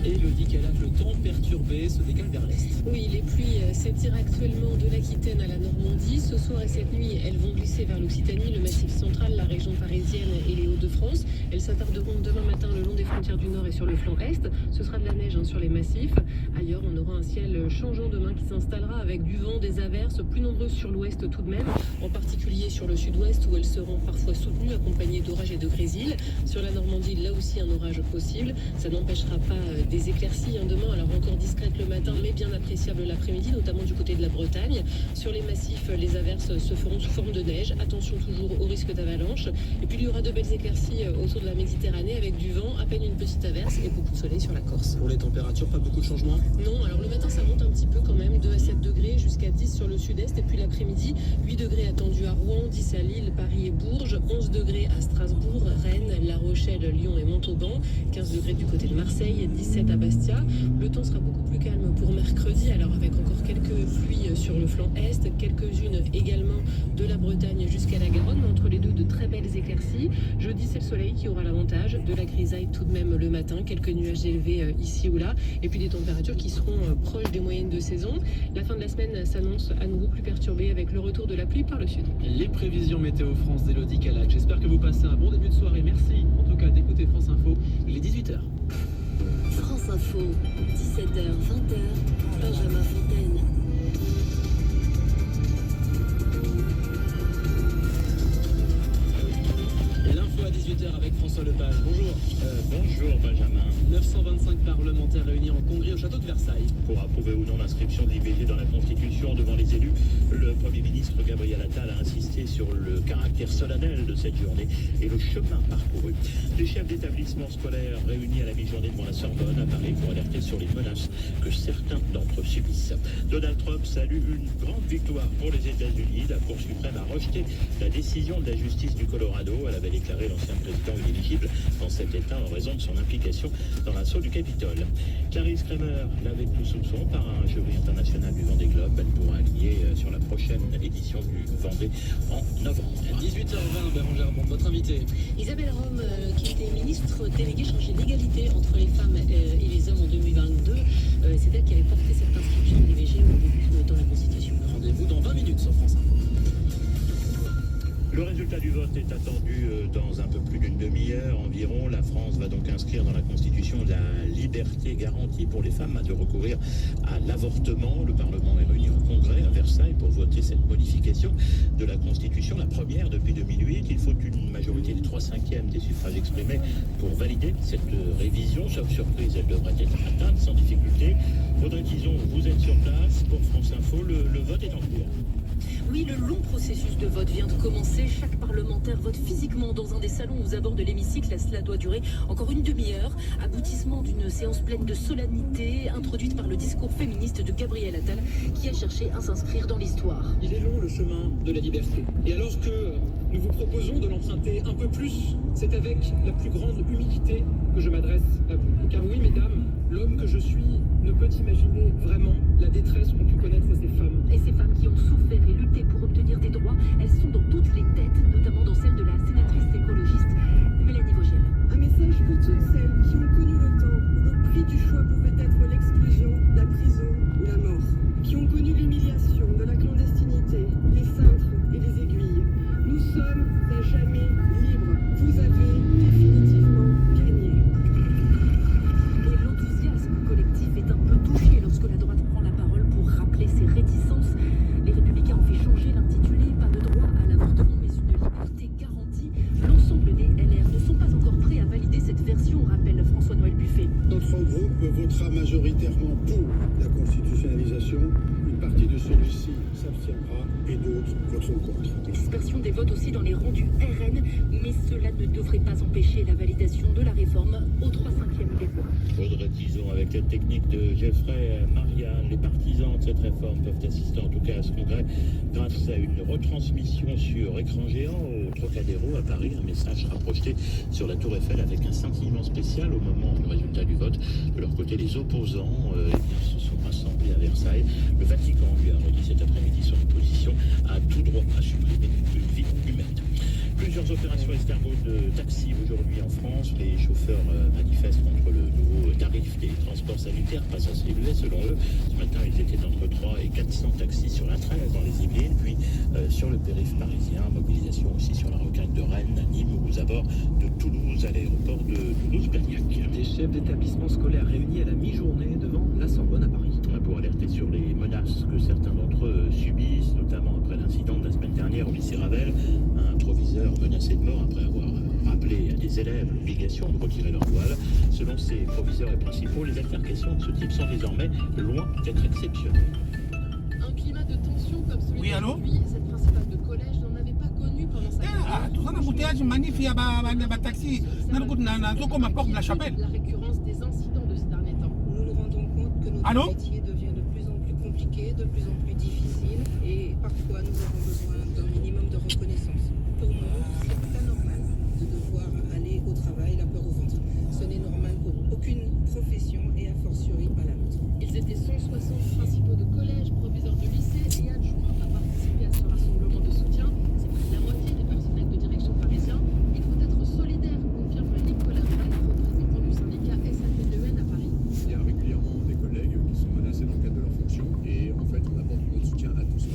Élodie Calac, le temps perturbé se décale vers l'est. Oui, les pluies s'étirent actuellement de l'Aquitaine à la Normandie. Ce soir et cette nuit, elles vont glisser vers l'Occitanie, le Massif central, la région parisienne et les Hauts-de-France. Elles s'attarderont demain matin le long des frontières du Nord et sur le flanc Est. Ce sera de la neige sur les massifs. Ailleurs, on aura un ciel changeant demain qui s'installera avec du vent, des averses plus nombreuses sur l'ouest tout de même, en particulier sur le sud-ouest où elles seront parfois soutenues, accompagnées d'orages et de grésil. Sur la Normandie, là aussi un orage possible. Ça n'empêchera pas des éclaircies demain, alors encore discrètes le matin, mais bien appréciables l'après-midi, notamment du côté de la Bretagne. Sur les massifs, les averses se feront sous forme de neige. Attention toujours au risque d'avalanche. Et puis il y aura de belles éclaircies autour de la Méditerranée avec du vent, à peine une petite averse et beaucoup de soleil sur la Corse. Pour les températures, pas beaucoup de changements? Non, alors le matin ça monte un petit peu quand même, 2 à 7 degrés jusqu'à 10 sur le sud-est. Et puis l'après-midi, 8 degrés attendus à Rouen, 10 à Lille, Paris et Bourges, 11 degrés à Strasbourg, Rennes, La Rochelle, Lyon et Montauban, 15 degrés du côté de Marseille, 17 à Bastia. Le temps sera beaucoup plus calme pour mercredi, alors avec encore quelques pluies sur le flanc est, quelques-unes également de la Bretagne jusqu'à la Garonne, mais entre les deux de très belles éclaircies. Jeudi, c'est le soleil qui aura l'avantage, de la grisaille tout de même le matin, quelques nuages élevés ici ou là, et puis des températures qui seront proches des moyennes de saison. La fin de la semaine s'annonce à nouveau plus perturbée avec le retour de la pluie par le sud. Les prévisions Météo France d'Élodie Calac. J'espère que vous passez un bon début de soirée. Merci en tout cas d'écouter France Info. Il est 18h. France Info, 17h, 20h, Benjamin Fontaine. L'info à 18h avec François Lepage. Bonjour. Bonjour Benjamin. 925 parlementaires réunis en congrès au château de Versailles. Pour approuver ou non l'inscription de l'IVG dans la Constitution devant les élus, le Premier ministre Gabriel Attal a insisté sur le caractère solennel de cette journée et le chemin parcouru. Les chefs d'établissement scolaires réunis à la mi-journée devant la Sorbonne à Paris pour alerter sur les menaces que certains d'entre eux subissent. Donald Trump salue une grande victoire pour les États-Unis. La Cour suprême a rejeté la décision de la justice du Colorado. Elle avait déclaré l'ancien président inéligible dans cet État en raison de son implication dans l'assaut du Capitole. Clarisse Kremer lavée de tout soupçon par un jury international du Vendée Globe. Elle pourra allier sur la prochaine édition du Vendée en novembre. 18h20, Bérangère Bon, votre invité. Isabelle Rome, qui était ministre déléguée chargée de l'égalité entre les femmes et les hommes en 2022, c'est elle qui avait porté cette inscription de l'IVG au début dans la Constitution. Rendez-vous dans 20 minutes sur France 1. Le résultat du vote est attendu dans un peu plus d'une demi-heure environ. La France va donc inscrire dans la Constitution la liberté garantie pour les femmes de recourir à l'avortement. Le Parlement est réuni en congrès à Versailles pour voter cette modification de la Constitution, la première depuis 2008. Il faut une majorité des 3/5 des suffrages exprimés pour valider cette révision. Sauf surprise, elle devrait être atteinte sans difficulté. Audrey Tison, vous êtes sur place pour France Info. Le vote est en cours. Oui, le long processus de vote vient de commencer. Chaque parlementaire vote physiquement dans un des salons aux abords de l'hémicycle. Cela doit durer encore une demi-heure. Aboutissement d'une séance pleine de solennité, introduite par le discours féministe de Gabriel Attal, qui a cherché à s'inscrire dans l'histoire. Il est long le chemin de la liberté. Et alors que nous vous proposons de l'emprunter un peu plus, c'est avec la plus grande humilité que je m'adresse à vous. Car oui, mesdames, l'homme que je suis ne peut imaginer vraiment la détresse qu'ont pu connaître ces femmes. Et ces femmes qui ont souffert et lutté pour obtenir des droits, elles sont dans toutes les têtes, notamment dans celle de la sénatrice écologiste Mélanie Vogel. Un message pour toutes celles qui ont connu le temps où le prix du choix pouvait être l'exclusion, la prison ou la mort. Qui ont connu l'humiliation de la clandestinité, les cintres et les aiguilles. Nous sommes à jamais libres. Vous avez définitivement gagné. Et l'enthousiasme collectif est un peu touché lorsque la droite prend la parole pour rappeler ses réticences. Les Républicains ont fait changer l'intitulé, pas de droit à l'avortement, mais une liberté garantie. L'ensemble des LR ne sont pas encore prêts à valider cette version, rappelle François-Noël Buffet. Notre groupe votera majoritairement pour la constitutionnalisation. Une partie de celui-ci s'abstiendra et d'autres voteront contre. Dispersion des votes aussi dans les rangs du RN, mais cela ne devrait pas empêcher la validation de la réforme aux 3/5 des voix. Audrey Tison avec l'aide technique de Geoffrey Marianne. Les partisans de cette réforme peuvent assister en tout cas à ce congrès grâce à une retransmission sur écran géant au Trocadéro à Paris. Un message sera projeté sur la Tour Eiffel avec un scintillement spécial au moment du résultat du vote. De leur côté, les opposants se sont rassemblés à Versailles. Le Vatican lui a redit cet après-midi son opposition à tout droit à supprimer une vie humaine. Plusieurs opérations escargots de taxi aujourd'hui en France. Les chauffeurs manifestent contre le nouveau tarif des transports sanitaires, pas assez élevé selon eux. Ce matin, ils étaient entre 300 et 400 taxis sur la 13 dans les Yvelines, puis sur le périph' parisien. Mobilisation aussi sur la rocaille de Rennes, à Nîmes ou aux abords de Toulouse, à l'aéroport de Toulouse-Bergnac. Des chefs d'établissement scolaires réunis à la mi-journée devant la Sorbonne à Paris. Pour alerter sur les menaces que certains d'entre eux subissent, notamment après l'incident de la semaine dernière au lycée Ravel. Un proviseur menacé de mort après avoir rappelé à des élèves l'obligation de retirer leur voile. Selon ces proviseurs et principaux, les altercations de ce type sont désormais loin d'être exceptionnelles. Un climat de tension comme celui d'aujourd'hui, cette principale de collège n'en avait pas connu pendant sa carrière. Tout ça, embouteillage magnifique, taxi, la chapelle. La récurrence des incidents de ces derniers temps. Nous nous rendons compte que notre métier devient de plus en plus compliqué, de plus en plus difficile, et parfois nous avons besoin d'un minimum de reconnaissance. Pour nous, c'est pas normal de devoir aller au travail la peur au ventre. Ce n'est normal pour aucune profession et a fortiori pas la nôtre. Ils étaient 160 principaux de collège, proviseurs de lycée et adjoints à participer à ce rassemblement de soutien. C'est près de la moitié des personnels de direction parisiens. Il faut être solidaire, confirme Nicolas Valls, représentant du syndicat SAPDEN à Paris. Il y a régulièrement des collègues qui sont menacés dans le cadre de leur fonction et en fait on apporte notre soutien à tous.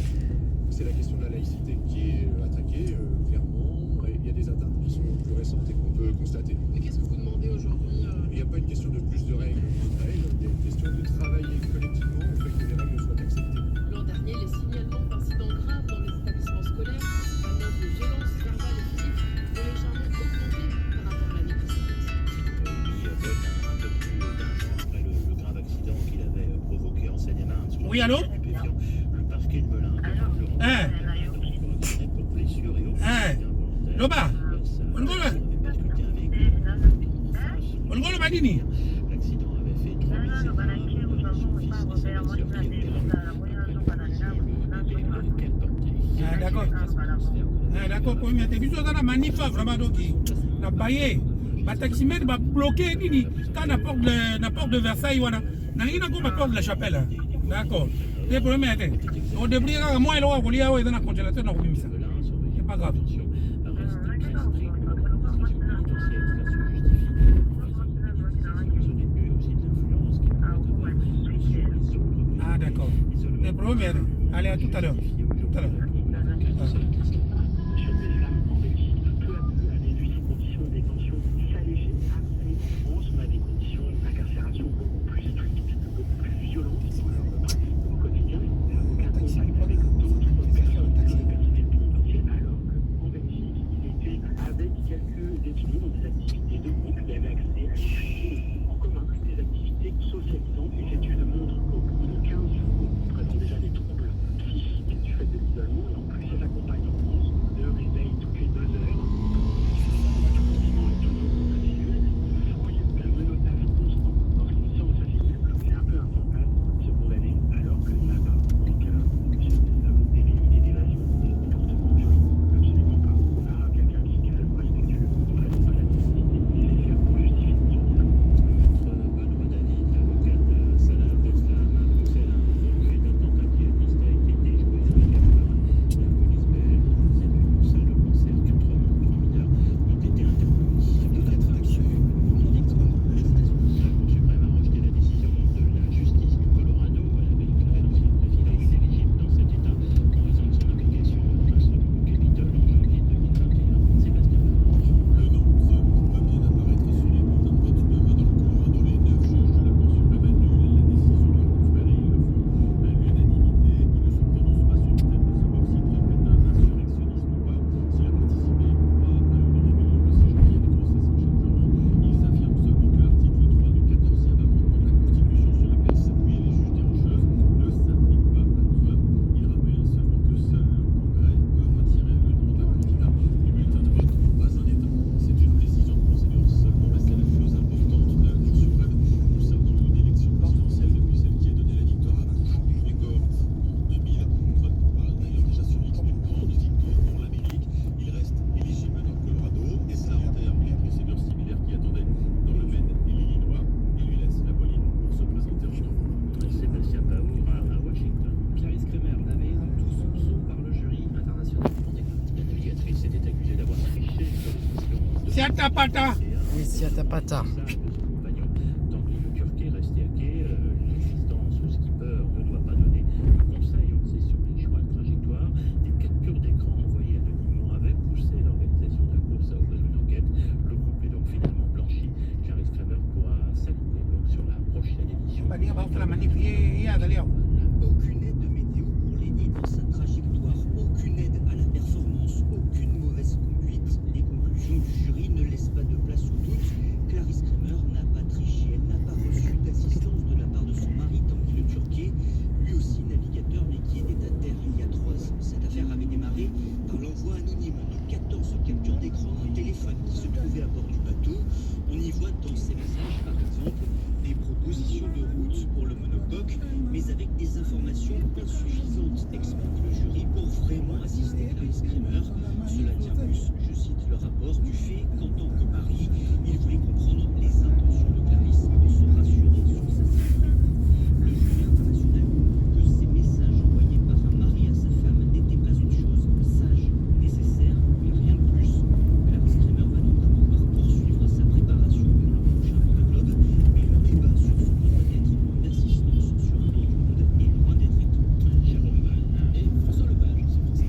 C'est la question de la laïcité qui est attaquée clairement et il y a des atteintes qui sont plus récentes et qu'on peut constater. Et qu'est-ce que vous demandez aujourd'hui Il n'y a pas une question de plus de règles, il y a une question de travailler collectivement au fait que les règles soient acceptées. L'an dernier, les signalements d'incidents graves dans les établissements scolaires, principalement de violences verbales et physiques, ont légèrement augmenté par rapport à l'année précédente. Il vote un peu plus d'un an après le grave accident qu'il avait provoqué en Seine-et-Marne. Oui, allô? Le parquet de Melun pour blessures et autres. Loba, Madini. L'accident avait fait 3 d'accord. D'accord, pour une manif vraiment donc la baillée. bataximètre va bloquer nini quand la porte de Versailles wana nangi na ko ma porte de la chapelle. D'accord. Le problème est au début moi il aura voulu avoir dans congélateur na kubimisa. C'est pas grave. Ah d'accord. Le problème est allez à tout à l'heure. Tout à l'heure. Siatapata. Oui, Siatapata. Aucune aide de météo pour l'aider dans sa trajectoire, aucune aide à la performance, aucune mauvaise conduite. Les conclusions du jury ne laissent pas de place au doute. Clarisse Kremer n'a pas triché, elle n'a pas reçu d'assistance de la part de son mari Tanguy Le Turquet, lui aussi navigateur mais qui était à terre il y a 3 ans. Cette affaire avait démarré par l'envoi anonyme de 14 captures d'écran d'un téléphone qui se trouvait à bord du bateau. On y voit dans ces messages par exemple des propositions de route pour le monocoque, mais avec des informations insuffisantes, explique le jury, pour vraiment assister Clarisse Kremer. Cela tient plus, je cite le rapport, du fait qu'en tant que mari, il voulait comprendre les intentions de Clarisse pour se rassurer sur sa sécurité. Le jury international conclut que ces messages envoyés par un mari à sa femme n'étaient pas une chose sage, nécessaire, mais rien de plus. Clarisse Kremer va donc pouvoir poursuivre sa préparation pour le prochain Vendée Globe, mais le débat sur ce qui doit être une assistance sur un tour du monde est loin d'être éteint. Jérôme Vann et François Lepage, c'est français.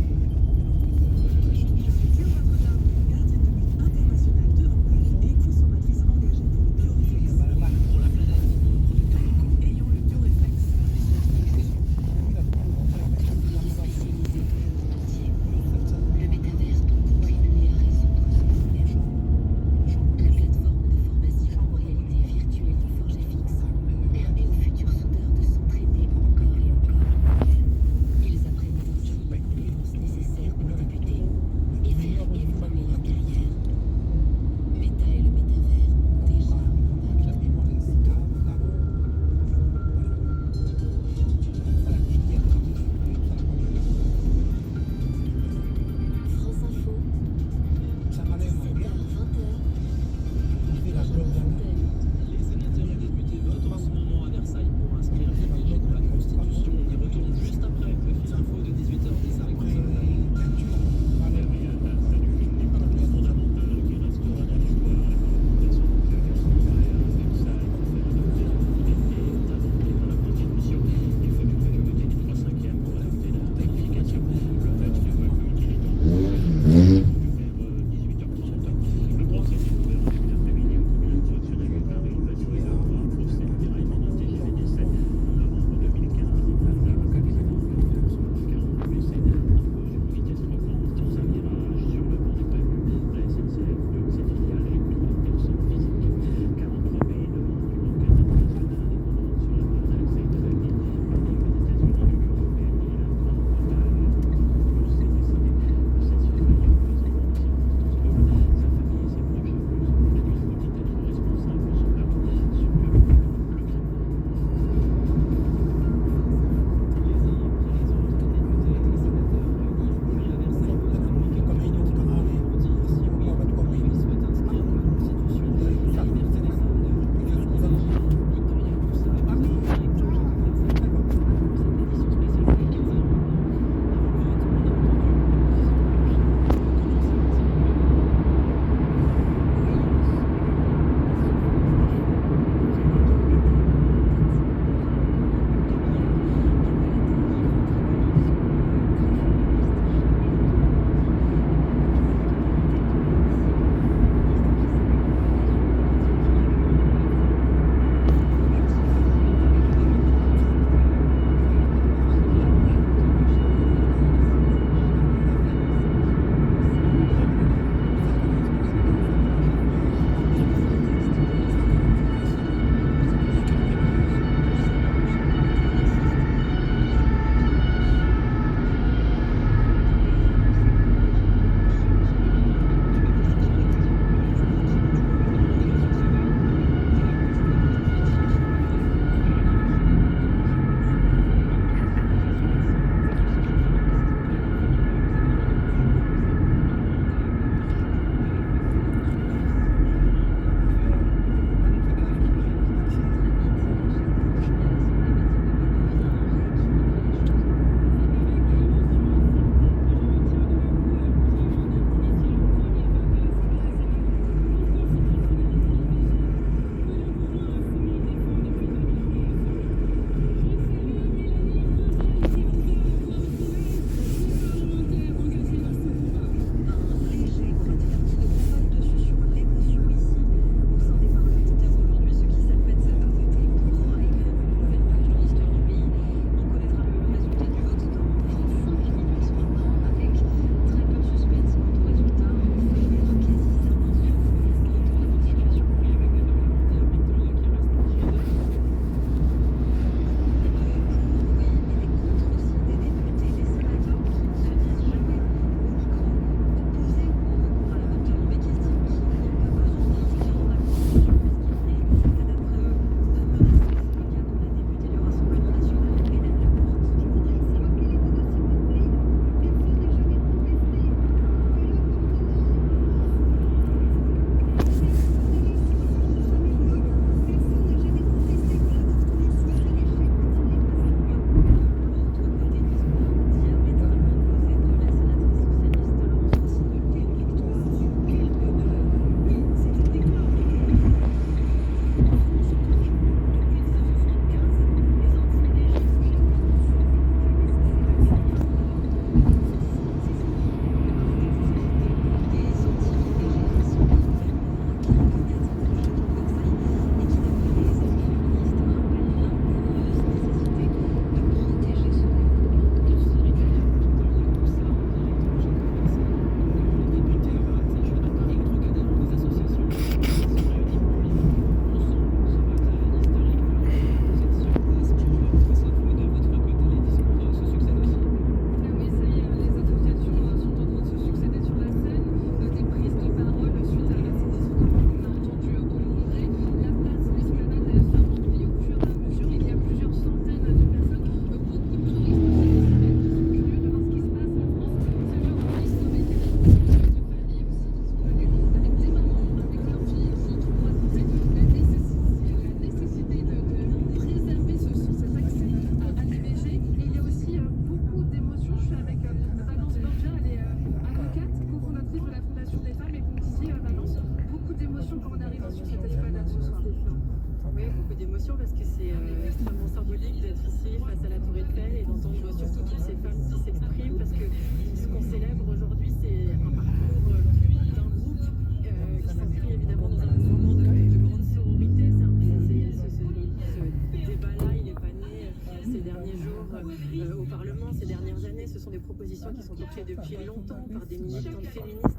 féministes.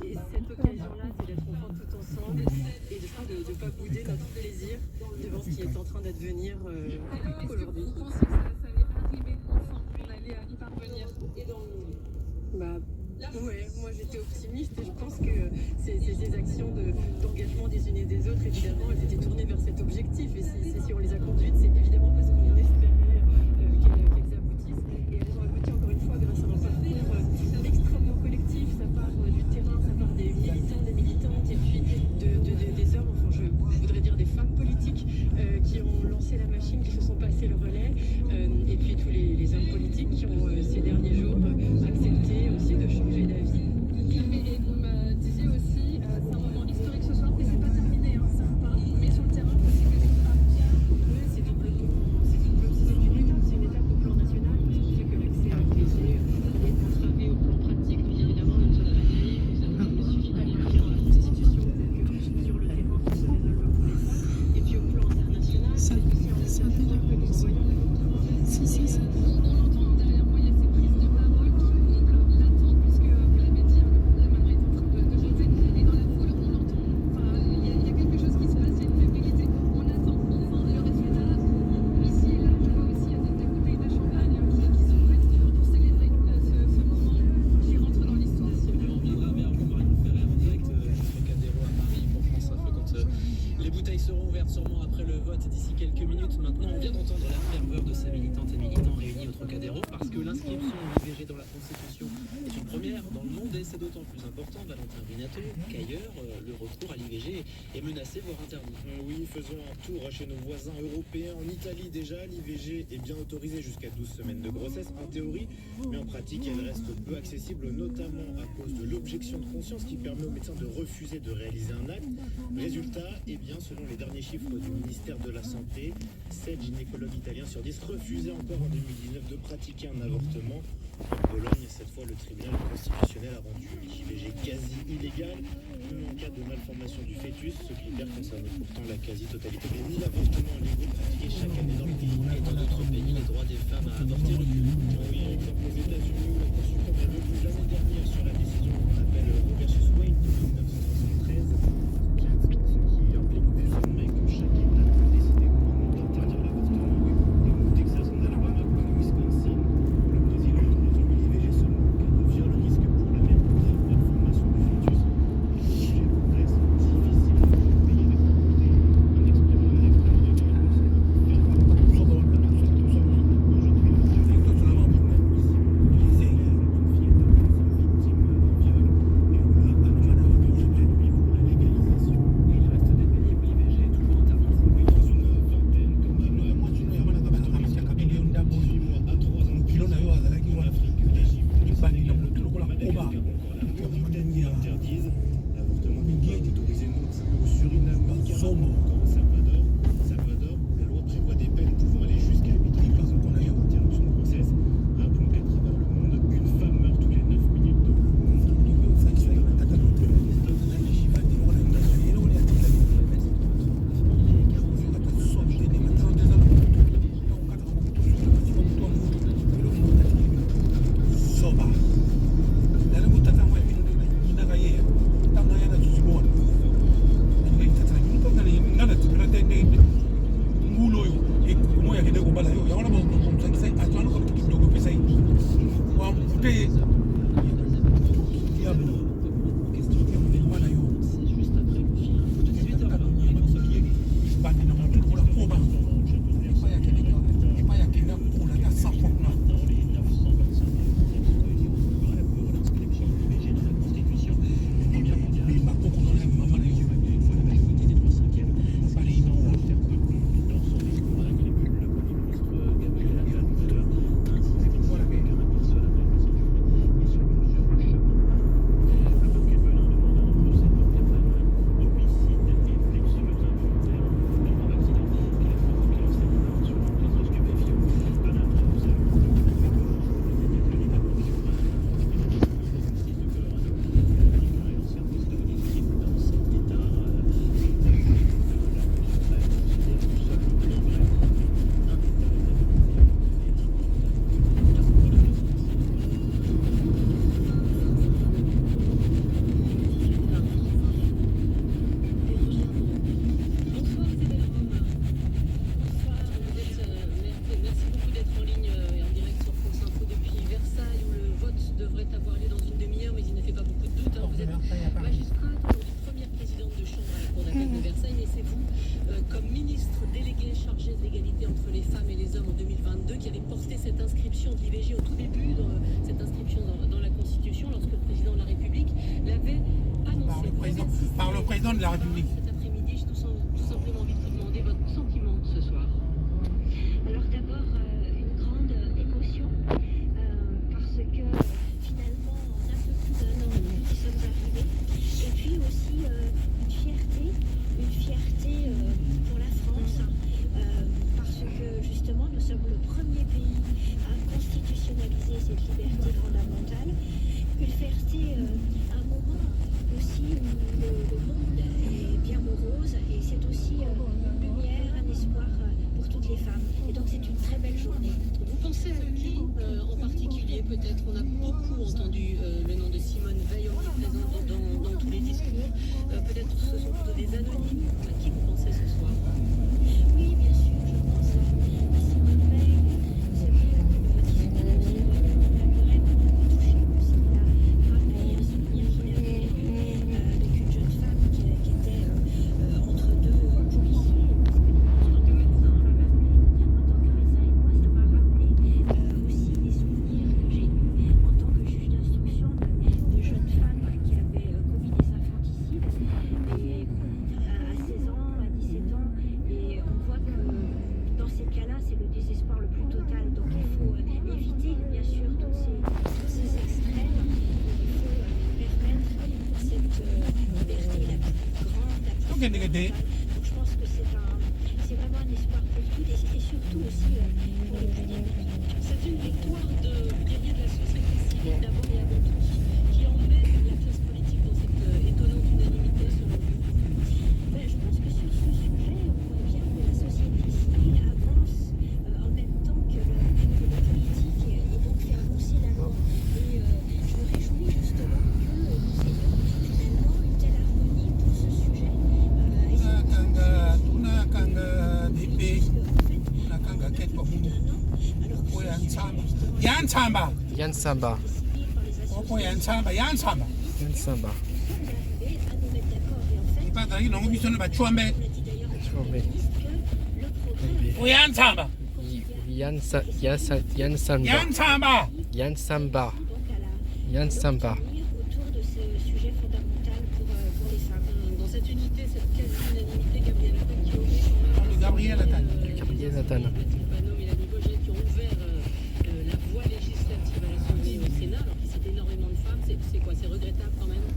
Et cette occasion-là, c'est d'être enfin tout ensemble et de ne pas bouder notre plaisir devant ce qui est en train d'advenir aujourd'hui. Vous pensez que ça allait arriver enfin, qu'on allait y parvenir? Bah, ouais, moi j'étais optimiste et je pense que ces actions d'engagement des unes et des autres, évidemment, elles étaient tournées vers cet objectif. Et si on les a conduites, c'est évidemment parce qu'on espérait qu'elles aboutissent. Et elles ont abouti encore une fois grâce à un parcours extrêmement collectif. Ça part du terrain, ça part des militants, des militantes, et puis des hommes, enfin je voudrais dire des femmes politiques qui ont lancé la machine, qui se sont passés le relais, et puis tous les hommes politiques qui ont ces derniers jours accepté aussi de changer d'avis. Et vous me disiez aussi, c'est un moment historique ce soir, mais c'est pas terminé, hein, ça repart. Mais sur le terrain, c'est que ce sera. Oui, c'est une étape au plan national, parce qu'on sait que l'accès à l'IVG est entravé au plan pratique. Donc évidemment, nous sommes pas naïfs, il ne suffit pas d'écrire la Constitution pour que sur le terrain, tout se résolve pour les femmes. Et puis au plan international, c'est aussi un message fort que nous envoyons. On l'entend derrière moi, il y a ces prises de parole qui comblent l'attente, puisque vous l'avez dit, la marée est en train de monter. Et dans la foule, on l'entend. Enfin, il y a quelque chose qui se passe, il y a une fébrilité. On attend enfin le résultat. Ici et là, je vois aussi des bouteilles de champagne qui sont prêtes pour célébrer ce moment qui rentre dans l'histoire. On reviendra vers vous, Marion Ferrer, en direct du Trocadéro à Paris pour France Info, quand les bouteilles seront ouvertes sûrement après le vote d'ici quelques minutes. Maintenant, on vient d'entendre la ferveur de ces militantes et militants réunis au Trocadéro parce que l'inscription de l'IVG dans la Constitution est une première dans le monde et c'est d'autant plus important, Valentin Binato, qu'ailleurs, le recours à l'IVG est menacé, voire interdit. Oui, faisons un tour chez nos voisins européens. En Italie déjà, l'IVG est bien autorisée jusqu'à 12 semaines de grossesse en théorie, mais en pratique elle reste peu accessible, notamment à cause de l'objection de conscience qui permet aux médecins de refuser de réaliser un acte. Résultat, eh bien, selon les derniers chiffres du ministère de la Santé, 7 gynécologues italiens sur 10 refusaient encore en 2019 de pratiquer un avortement. En Pologne, cette fois, le tribunal constitutionnel a rendu l'IVG quasi illégal, même en cas de malformation du fœtus. Ce critère concernait pourtant la quasi-totalité des 1000 avortements légaux pratiqués chaque année dans le pays. Et dans d'autres pays, les droits des femmes à avorter reculent. Oui, exemple aux États-Unis où la Cour suprême a revu l'année dernière sur la décision qu'on appelle Roe versus Wade de 1973, ce qui implique désormais que chaque État peut décider ou non d'interdire l'avortement. Et au Texas, en Alabama comme au Wisconsin, le Brésil autorise l'IVG seulement en cas de viol, risque pour la mère ou grave malformation du fœtus. Et le sujet progresse difficilement pour le pays avec un expert de annoncé cette inscription de l'IVG au tout début, cette inscription dans la Constitution, lorsque le président de la République l'avait annoncé. Par le président de la République. Cet après-midi, j'ai tout simplement envie de vous demander votre sentiment ce soir. Alors d'abord, une grande émotion, parce que finalement, en un peu plus d'un an, nous y sommes arrivés. Et puis aussi une fierté pour la France, parce que justement, nous sommes le premier pays à constitutionnaliser cette liberté fondamentale. Une fierté à un moment aussi où le monde est bien morose, et c'est aussi une lumière, un espoir pour toutes les femmes. Et donc c'est une très belle journée. Vous pensez à qui en particulier peut-être? On a beaucoup entendu le nom de Simone Veil omniprésente dans tous les discours. Peut-être ce sont plutôt des anonymes. À qui vous pensez ce soir? Oui, bien sûr, je pense à Simone Veil. C'est vrai que le discours de Simone Veil m'a beaucoup touché aussi. Il a rappelé un souvenir qu'il avait avec une jeune femme qui était entre deux policiers. En tant que médecin, et moi, ça m'a rappelé aussi des souvenirs que j'ai eus en tant que juge d'instruction de jeunes femmes qui avaient commis des infanticides et à 16 ans, à 17 ans. Et on voit que dans ces cas-là, c'est le désespoir le plus total. Donc il faut éviter, bien sûr, tous ces extrêmes. Il faut permettre cette liberté la plus grande, la plus fondamentale. Donc je pense que c'est vraiment un espoir pour toutes et surtout aussi pour les plus démunis. C'est une victoire de la société civile d'abord et avant tout, qui emmène la classe politique dans cette étonnante unanimité selon vous. Je pense que sur ce sujet, on voit bien que la société civile avance en même temps que le politique, et donc fait avancer la loi. Et je me réjouis justement que nous ayons finalement une telle harmonie pour ce sujet. Yann Samba. Yann Samba. Yann Samba. Yann Samba. Yann Samba. Yann Samba. Yann Samba. Yann Samba. Yann Samba. Autour de ce sujet fondamental pour les femmes. Dans cette unité, cette quasi-unanimité, Gabriel Attal qui ouvre Gabriel Attal. Gabriel Attal. Mélanie Vogel qui ont ouvert la voie législative à l'Assemblée au Sénat, alors qu'il cite énormément de femmes. C'est quoi? C'est regrettable quand même?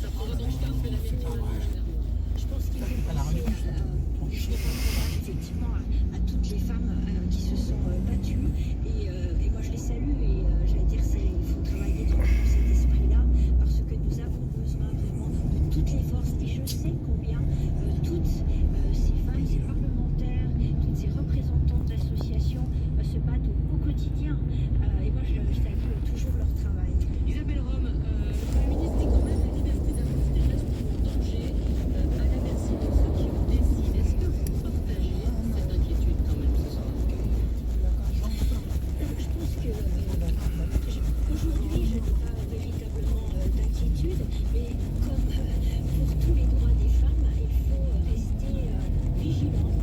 Ça provoque en tout cas un peu la méfiance. Je pense qu'il faut penser effectivement à toutes les femmes qui se sont battues, et moi je les salue, et j'allais dire il faut travailler dans cet esprit-là, parce que nous avons besoin vraiment de toutes les forces, et je sais combien toutes ces femmes, ces parlementaires, toutes ces représentantes d'associations se battent au quotidien, et moi je salue toujours leur travail. Isabelle Rome, le Premier ministre dit quand même la liberté d'avorter reste en danger, à la merci de ceux qui en décident. Est-ce que vous partagez cette inquiétude quand même ce soir? Je pense que aujourd'hui je n'ai pas véritablement d'inquiétude, mais comme pour tous les droits des femmes, il faut rester vigilant.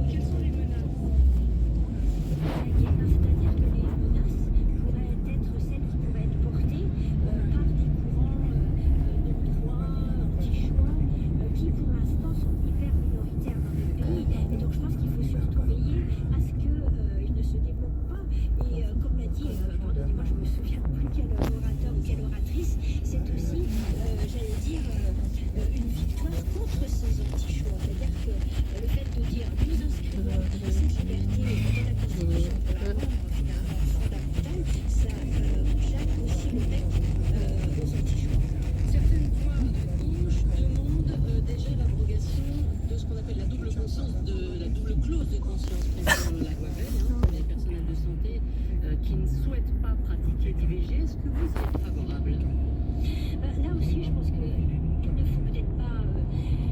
Quelles sont les menaces? C'est-à-dire que les menaces pourraient être celles qui pourraient être portées par des courants non-droit, anti-choix, qui pour l'instant sont hyper minoritaires dans notre pays. Et donc je pense qu'il faut surtout veiller à ce qu'ils ne se développent pas. Et comme l'a dit, pardonnez-moi, je me souviens plus quel orateur ou quelle oratrice, c'est aussi, j'allais dire, une victoire contre ces anti-choix. C'est-à-dire que le fait de dire nous inscrivons cette liberté dans la Constitution pour la rendre finalement fondamentale, ça jette aussi le bec aux anti-choix. Certaines voix de gauche demandent déjà l'abrogation de ce qu'on appelle la double conscience, la double clause de conscience prévue dans la loi Veil, pour les personnels de santé qui ne souhaitent pas pratiquer d'IVG. Est-ce que vous y êtes favorable? Là aussi, je pense qu'il ne faut peut-être pas.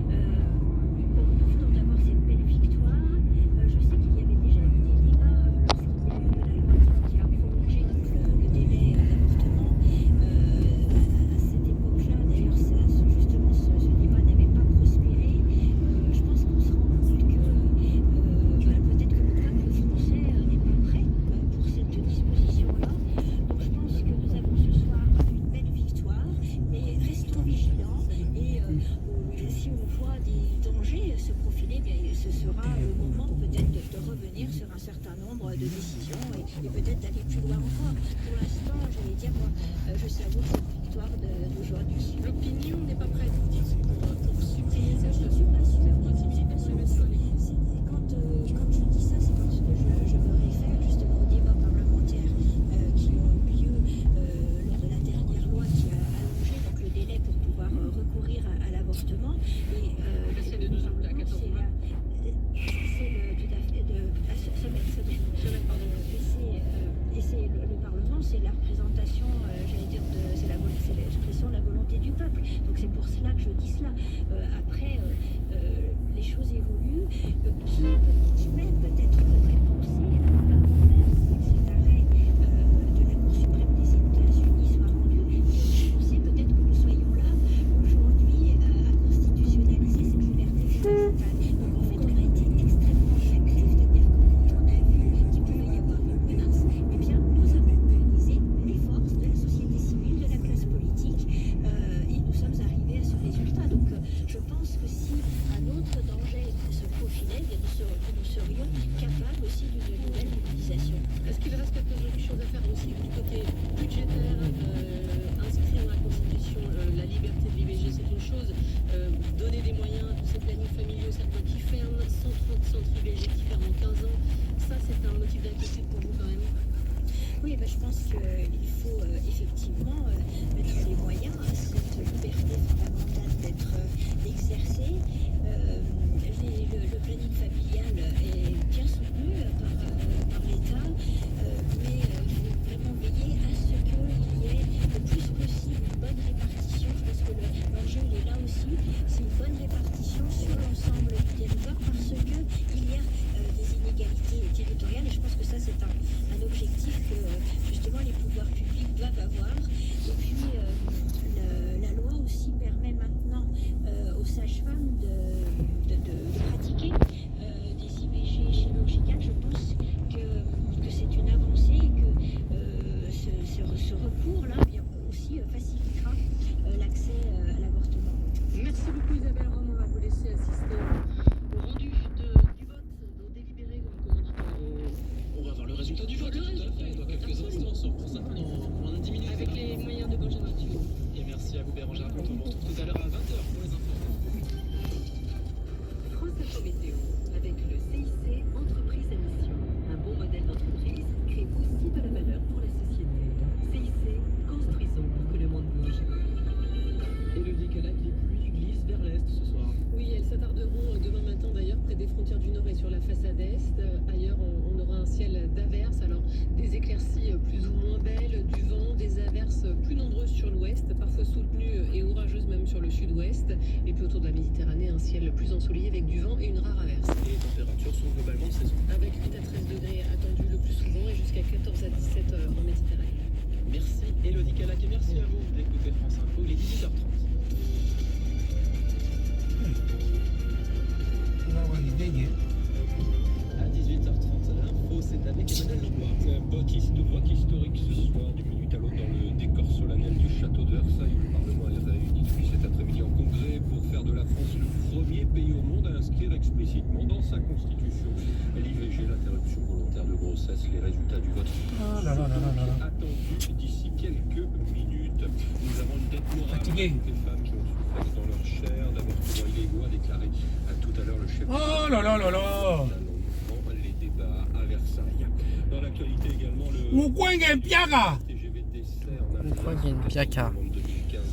Nous venons d'avoir cette belle victoire. Je sais qu'il y avait déjà eu soir d'aujourd'hui. L'opinion n'est pas prête, vous dites, pour supprimer Je cette ne suis pas sûre. possibilité pour les médecins. Quand je dis ça, c'est parce que je me réfère justement aux débats parlementaires qui ont eu lieu lors de la dernière loi qui a allongé donc, le délai pour pouvoir recourir à l'avortement. Et C'est de 12 à 14 mois. c'est tout à fait semaine, pardon. Et c'est le Parlement, c'est la représentation, j'allais dire, c'est l'expression de la volonté du peuple. Donc c'est pour cela que je dis cela. Après, les choses évoluent. Qui même peut-être devrait penser avant même que cet arrêt de la Cour suprême des États-Unis soit rendu, qui penser peut-être que nous soyons là aujourd'hui à constitutionnaliser cette liberté fondamentale. Donc en fait, on a été extrêmement réactifs, c'est-à-dire que quand on a vu qu'il pouvait y avoir une menace, eh bien nous avons mobilisé les forces de la société civile, de la classe politique, et nous sommes arrivés à ce résultat. Donc je pense que si un autre danger se profilait, eh bien, nous serions capables aussi d'une nouvelle mobilisation. Est-ce qu'il reste quelque chose à faire aussi du côté budgétaire, inscrire dans la Constitution la liberté de l'IVG, c'est une chose, donner des moyens à tous ces plannings familiaux, certains qui ferment, 130 centres IVG qui ferment en 15 ans, ça c'est un motif d'inquiétude pour vous quand même? Oui, je pense qu'il faut effectivement mettre les moyens à cette liberté fondamentale d'être exercée. Le planning familial est bien soutenu par l'État, mais il faut vraiment veiller à ce qu'il y ait le plus possible une bonne répartition. Je pense que l'enjeu il est là aussi, c'est une bonne répartition sur l'ensemble du territoire parce qu'il y a des inégalités territoriales et je pense que ça c'est un objectif que justement les pouvoirs publics doivent avoir. Et puis la loi aussi permet maintenant aux sages-femmes de pratiquer des IVG chirurgicales. Je pense que c'est une avancée et que ce recours-là aussi facilitera l'accès à l'avortement. Merci beaucoup Isabelle Rome, on va vous laisser assister au rendu du vote, au délibéré, comme on dit. On va voir le résultat du vote. Dans quelques instants, on se reprend ça dans moins de 10 minutes. Avec les moyens de Benjamin Thibault. Et merci à vous Bérangère Raconte. On vous retrouve tout à l'heure à 20h pour les infos. France Info Météo, avec le CIC Entreprise à Mission. Un bon modèle d'entreprise crée aussi de la valeur pour la société. CIC, construisons pour que le monde bouge. Élodie Calac, les pluies glissent vers l'est ce soir. Oui, elles s'attarderont demain matin d'ailleurs près des frontières du Nord et sur la façade Est. Ailleurs, on aura un ciel d'averses. Alors, des éclaircies plus ou moins belles, du vent, des averses plus nombreuses sur l'ouest, parfois soutenues et orageuses même sur le sud-ouest. Et puis autour de la Méditerranée, un ciel plus ensoleillé avec du vent et une rare averse. Et les températures sont globalement de saison. Avec 8 à 13 degrés attendus le plus souvent et jusqu'à 14 à 17 en Méditerranée. Merci Élodie Calac et merci à vous d'écouter France Info. Il est 18h30. À 18h30, l'info c'est avec Emmanuel Langlois. Vote historique ce soir du minute à l'autre dans le décor solennel du château de Versailles où le Parlement est réuni depuis cet après-midi en congrès pour faire de la France le premier pays au monde à inscrire explicitement dans sa constitution l'IVG, l'interruption volontaire de grossesse. Les résultats du vote sont attendus d'ici quelques minutes. Nous avons une dette morale des femmes qui ont souffert dans leur chair d'avortements illégaux, a déclaré tout à l'heure le chef les débats à Versailles. Dans l'actualité également, le Mukwege Piaga. TGV dessert Mukwege Piaga.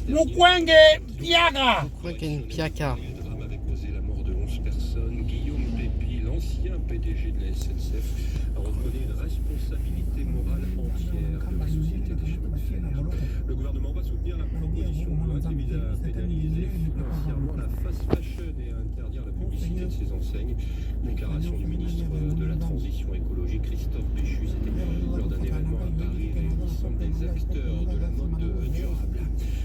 Mukwege Piaga. Mukwege Piaga. Le drame avait causé la mort de 11 personnes. Guillaume Pépi, l'ancien PDG de la SNCF, a reconnu une responsabilité morale entière de la Société des chemins de fer. Le gouvernement va soutenir la proposition de loi qui vise à pénaliser financièrement la fast fashion et à interdire la publicité de ces enseignes. Déclaration du ministre de la Transition écologique Christophe Béchu, c'était lors d'un événement à Paris réunissant des acteurs de la mode durable.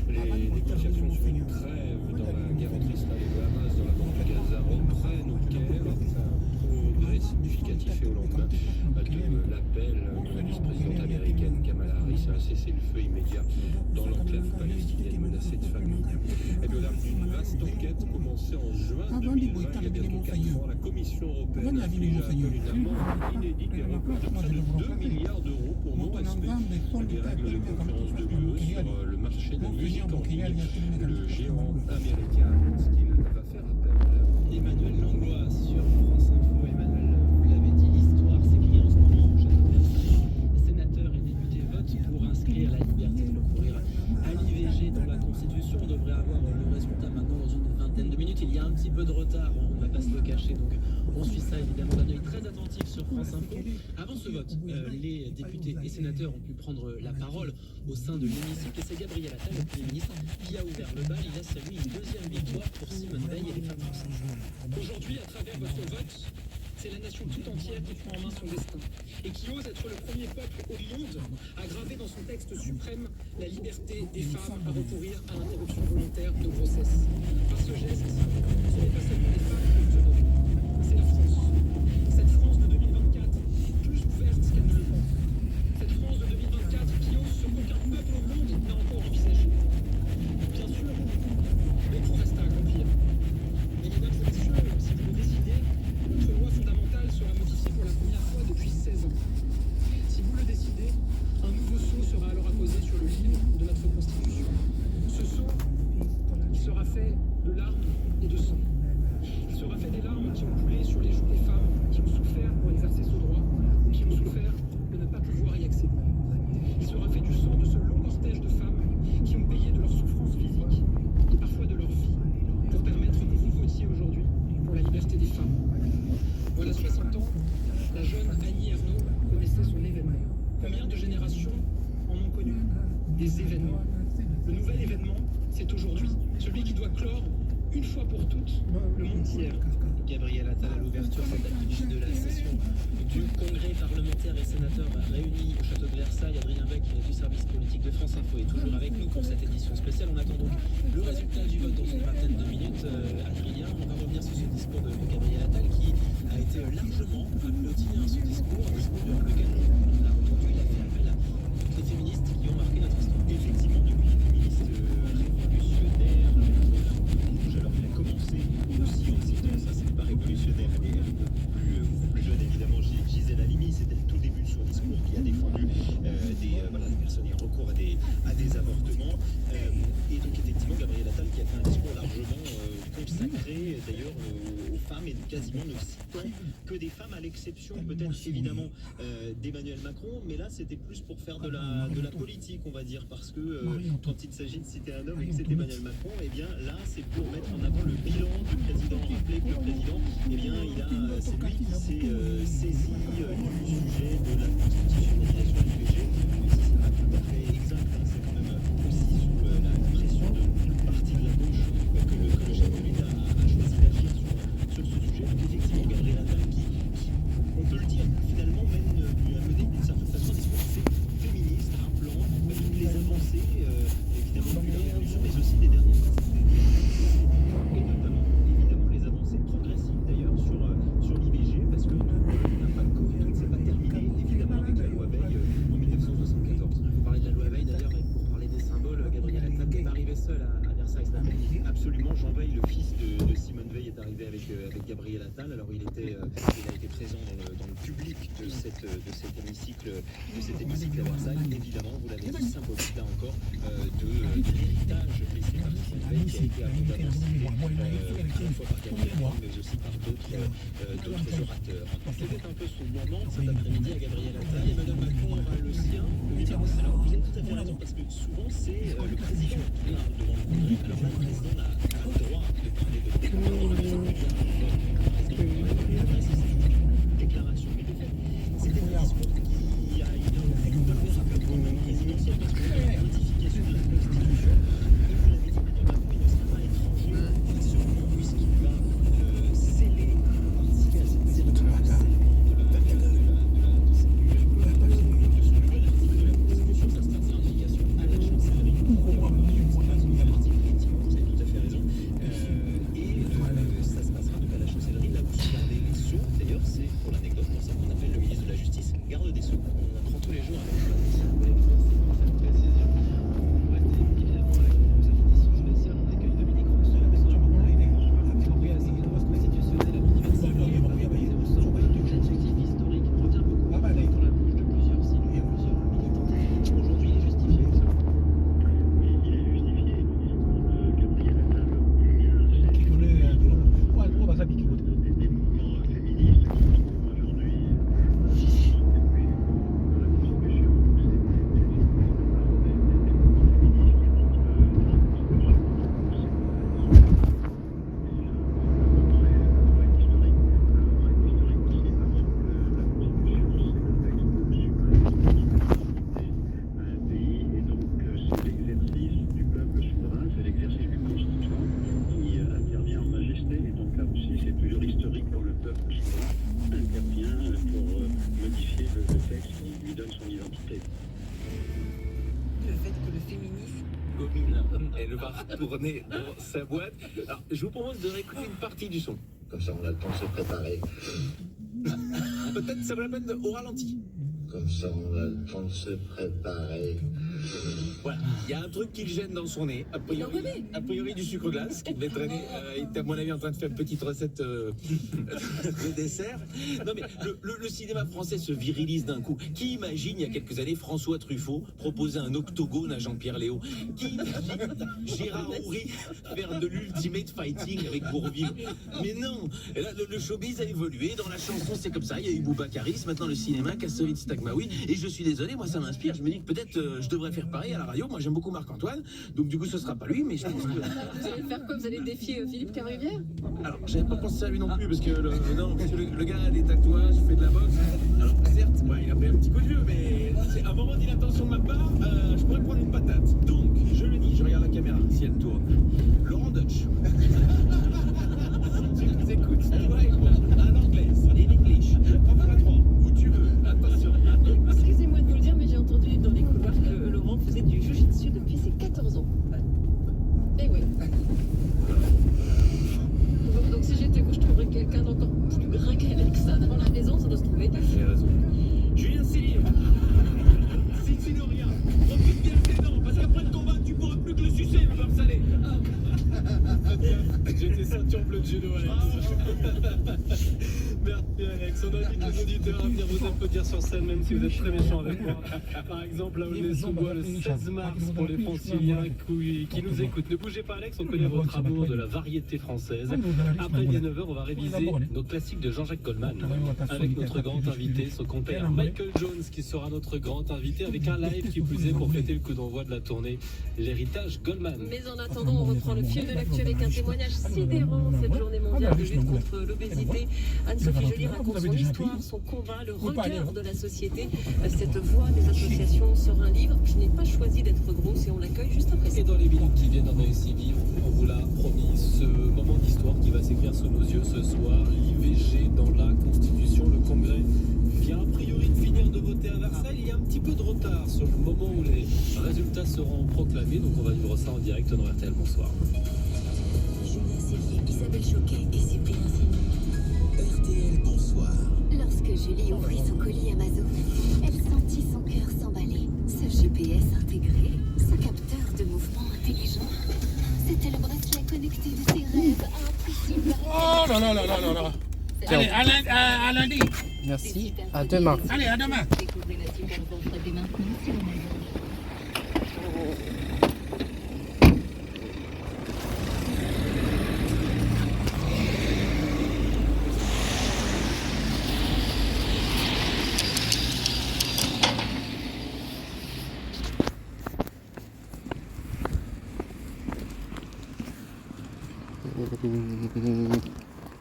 Les négociations sur une trêve dans la guerre entre Israël et le Hamas dans la bande de Gaza reprennent au Caire. Un progrès significatif et au lendemain de l'appel de la vice-présidente américaine Kamala Harris à un cessez-le-feu immédiat dans l'enclave palestinienne menacée cette famille. Et puis au terme d'une vaste enquête commencée en juin 2020, il y a bientôt 4 ans, la Commission européenne a infligé à Apple une amende inédite et record de près de 2 milliards d'euros pour non-respect des règles de concurrence de l'UE sur le marché de la musique en ligne. Le géant américain annonce qu'il va faire appel. Emmanuel Langlois sur France Info. Emmanuel, vous l'avez dit, l'histoire s'écrit en ce moment au château de Versailles. Sénateurs et députés votent pour inscrire la liberté de recourir à l'IVG dans la Constitution. On devrait avoir le résultat maintenant dans une vingtaine de minutes. Il y a un petit peu de retard, on ne va pas se le cacher, donc on suit ça évidemment d'un œil très attentif sur France Info. Avant ce vote, les députés et sénateurs ont pu prendre la parole au sein de l'hémicycle et c'est Gabriel Attal, le Premier ministre, qui a ouvert le bal. Il a salué une deuxième victoire pour Simone Veil et les femmes françaises. Aujourd'hui, à travers votre vote, c'est la nation tout entière qui prend en main son destin et qui ose être le premier peuple au monde à graver dans son texte suprême la liberté des femmes à recourir à l'interruption volontaire de grossesse. Par ce geste, ce n'est pas seulement les femmes qui ont honoré, c'est la France. Cette France de 2024, plus ouverte qu'elle ne le pense. Cette France de 2024 qui ose ce qu'aucun peuple au monde n'a encore envisagé. Bien sûr, beaucoup reste à accomplir. Mais mesdames et messieurs, si vous le décidez, notre loi fondamentale sera modifiée pour la première fois depuis 16 ans. Si vous le décidez, un nouveau sceau sera alors apposé sur le livre de notre Constitution. Ce sceau, il sera fait de larmes et de sang. Il sera fait des larmes qui ont coulé sur les joues des femmes qui ont souffert pour exercer ce droit ou qui ont souffert de ne pas pouvoir y accéder. Il sera fait du sang de ce long cortège de femmes qui ont payé de leur souffrance physique et parfois de leur vie pour permettre que vous votiez aujourd'hui pour la liberté des femmes. Voilà 60 ans, la jeune Annie Ernaux connaissait son événement. Combien de générations en ont connu des événements? Le nouvel événement, c'est aujourd'hui. Celui qui doit clore, une fois pour toutes, le monde d'hier. Gabriel Attal à l'ouverture cet après-midi de la session du Congrès parlementaire et sénateur réunis au château de Versailles. Adrien Beck du service politique de France Info est toujours avec nous pour cette édition spéciale. On attend donc le résultat du vote dans une vingtaine de minutes. Adrien, on va revenir sur ce discours de Gabriel Attal qui a été largement applaudi, ce discours durant lequel on l'a entendu. Il a fait appel à toutes les féministes qui ont marqué notre histoire. Effectivement, depuis les féministes révolutionnaires, alors il a commencé aussi en citant, ça c'était pas révolutionnaire, elle est beaucoup plus jeune évidemment, Gisèle Halimi, c'était le tout début de son discours qui a défendu des personnes ayant recours à des avortements. Et donc effectivement, Gabriel Attal qui a fait un discours largement consacré d'ailleurs aux femmes et quasiment ne citant que des femmes, à l'exception peut-être évidemment d'Emmanuel Macron, mais là c'était plus pour faire de la politique, on va dire, parce que quand il s'agit de citer un homme et que c'est Emmanuel Macron, et bien là c'est pour mettre en avant le bilan du président. Rappelez que le président, eh bien c'est lui qui s'est saisi du sujet de la constitutionnalisation de l'IVG, même si c'est pas tout à fait exact, c'est quand même aussi sous la pression d'une partie de la gauche que le chef de l'État a choisi d'agir sur ce sujet. Donc effectivement, Gabriel Attal qui, on peut le dire, finalement mène à mener d'une certaine façon un discours féministe, rappelant toutes les avancées, évidemment depuis la Révolution, mais aussi des dernières années. Et notamment, évidemment, les avancées progressives d'ailleurs sur l'IVG, parce que tout ne s'est pas terminé, évidemment, avec la loi Veil en 1974. Vous parlez de la loi Veil d'ailleurs, et pour parler des symboles, Gabriel Attal n'est pas arrivé seul à Versailles cet après-midi. Absolument, Jean Veil, le fils de Simone Veil, est arrivé avec Gabriel Attal. Alors il a été présent dans le public de cet hémicycle à Versailles. Évidemment, vous l'avez dit, symbolique là encore de l'héritage laissé par Simone Veil, qui a été abondamment cité à la fois par Gabriel Attal, mais aussi par d'autres orateurs. C'était un peu son moment cet après-midi à Gabriel Attal. Emmanuel Macron aura le sien. Alors vous avez tout à fait raison, parce que souvent c'est le président qui parle devant le Congrès. Alors là, le président a le droit de parler devant le Congrès. Déclaration, mais de fait, c'était un discours qui a une rapidement présidentielle, parce qu'il y a une modification de la Constitution. Et vous l'avez dit, Emmanuel Macron, il ne sera pas étranger à ce moment, puisqu'il va sceller, participer à cette cérémonie de scellement de la Constitution. Ça sera sa ratification à la chancellerie. Vous avez tout à fait raison. domine. Elle va retourner dans sa boîte. Alors, je vous propose de réécouter une partie du son. Comme ça, on a le temps de se préparer. Peut-être ça vaut la peine au ralenti. Comme ça, on a le temps de se préparer. Voilà, il y a un truc qui le gêne dans son nez. A priori du sucre glace qui devait traîner. Il était à mon avis en train de faire une petite recette de dessert. Non mais le cinéma français se virilise d'un coup. Qui imagine il y a quelques années François Truffaut proposer un octogone à Jean-Pierre Léaud? Qui imagine Gérard Houry faire de l'ultimate fighting avec Bourvil? Mais non. Et là, le showbiz a évolué. Dans la chanson c'est comme ça. Il y a eu Boubacaris, maintenant le cinéma, Kassovitz Takmaoui. Et je suis désolé, moi ça m'inspire. Je me dis que peut-être je devrais faire pareil à la radio. Moi j'aime beaucoup Marc-Antoine, donc du coup ce sera pas lui, mais je pense que... Vous allez faire quoi? Vous allez défier Philippe Caruvière? Alors j'avais pas pensé à lui non plus, parce que le gars a des tatouages, fait de la boxe. Alors certes, ouais, il a pris un petit coup de vieux, mais c'est un moment d'inattention de ma part, je pourrais prendre une patate. Donc, je le dis, je regarde la caméra, si elle tourne. Laurent Dutch. Tu nous écoutes, toi et moi, à l'anglaise, in English, parfois 3, où tu veux, attention. Excusez-moi de vous le dire, mais j'ai entendu dans les couloirs que Laurent faisait du jiu-jitsu depuis ses 14 ans. Eh oui. Donc si j'étais vous, je trouverais quelqu'un d'encore plus gras qu'Alexa dans la maison, ça doit se trouver. J'ai raison. Julien Céline. Sixidoria. Profite bien tes dents, parce qu'après le combat, tu pourras plus que le sucer, le beurre salé. J'étais ceinture bleue de judo, Alex. Merci, Alex. On invite les auditeurs à venir vous applaudir sur scène, même si vous êtes très méchants avec moi. Par exemple, là, on est sous bois le 16 mars pour les franciliens qui nous écoutent. Ne bougez pas, Alex, on connaît votre amour de la variété française. Après 19h, on va réviser nos classiques de Jean-Jacques Goldman avec notre grand invité, son compère Michael Jones, qui sera notre grand invité avec un live qui plus est pour fêter le coup d'envoi de la tournée L'Héritage Goldman. Mais en attendant, on reprend le fil de l'actu avec un témoignage sidérant cette journée mondiale de lutte contre l'obésité. Anne-Sophie Joly raconte son histoire, son combat, le regard de la société. Cette voix des associations sort un livre. Je n'ai pas choisi d'être grosse et on l'accueille juste après ça. Et dans les minutes qui viennent, on va aussi vivre, on vous l'a promis, ce moment d'histoire qui va s'écrire sous nos yeux ce soir. L'IVG dans la Constitution, le Congrès vient a priori de finir de voter à Versailles. Il y a un petit peu de retard sur le moment où les résultats seront proclamés, donc on va vivre ça en direct dans RTL. Bonsoir. Julien Cellier, Isabelle Choquet et Cyprien Sini. RTL, bonsoir. Lorsque Julie ouvrit son colis Amazon, elle sentit son cœur s'emballer. Ce GPS intégré, ce capteur de mouvement intelligent, c'était le bracelet connecté de ses rêves impossibles. Oh là là là là là là. Allez, à lundi. Merci, à demain. Allez, à demain. Découvrez la super offre dès maintenant sur Amazon.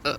Ah.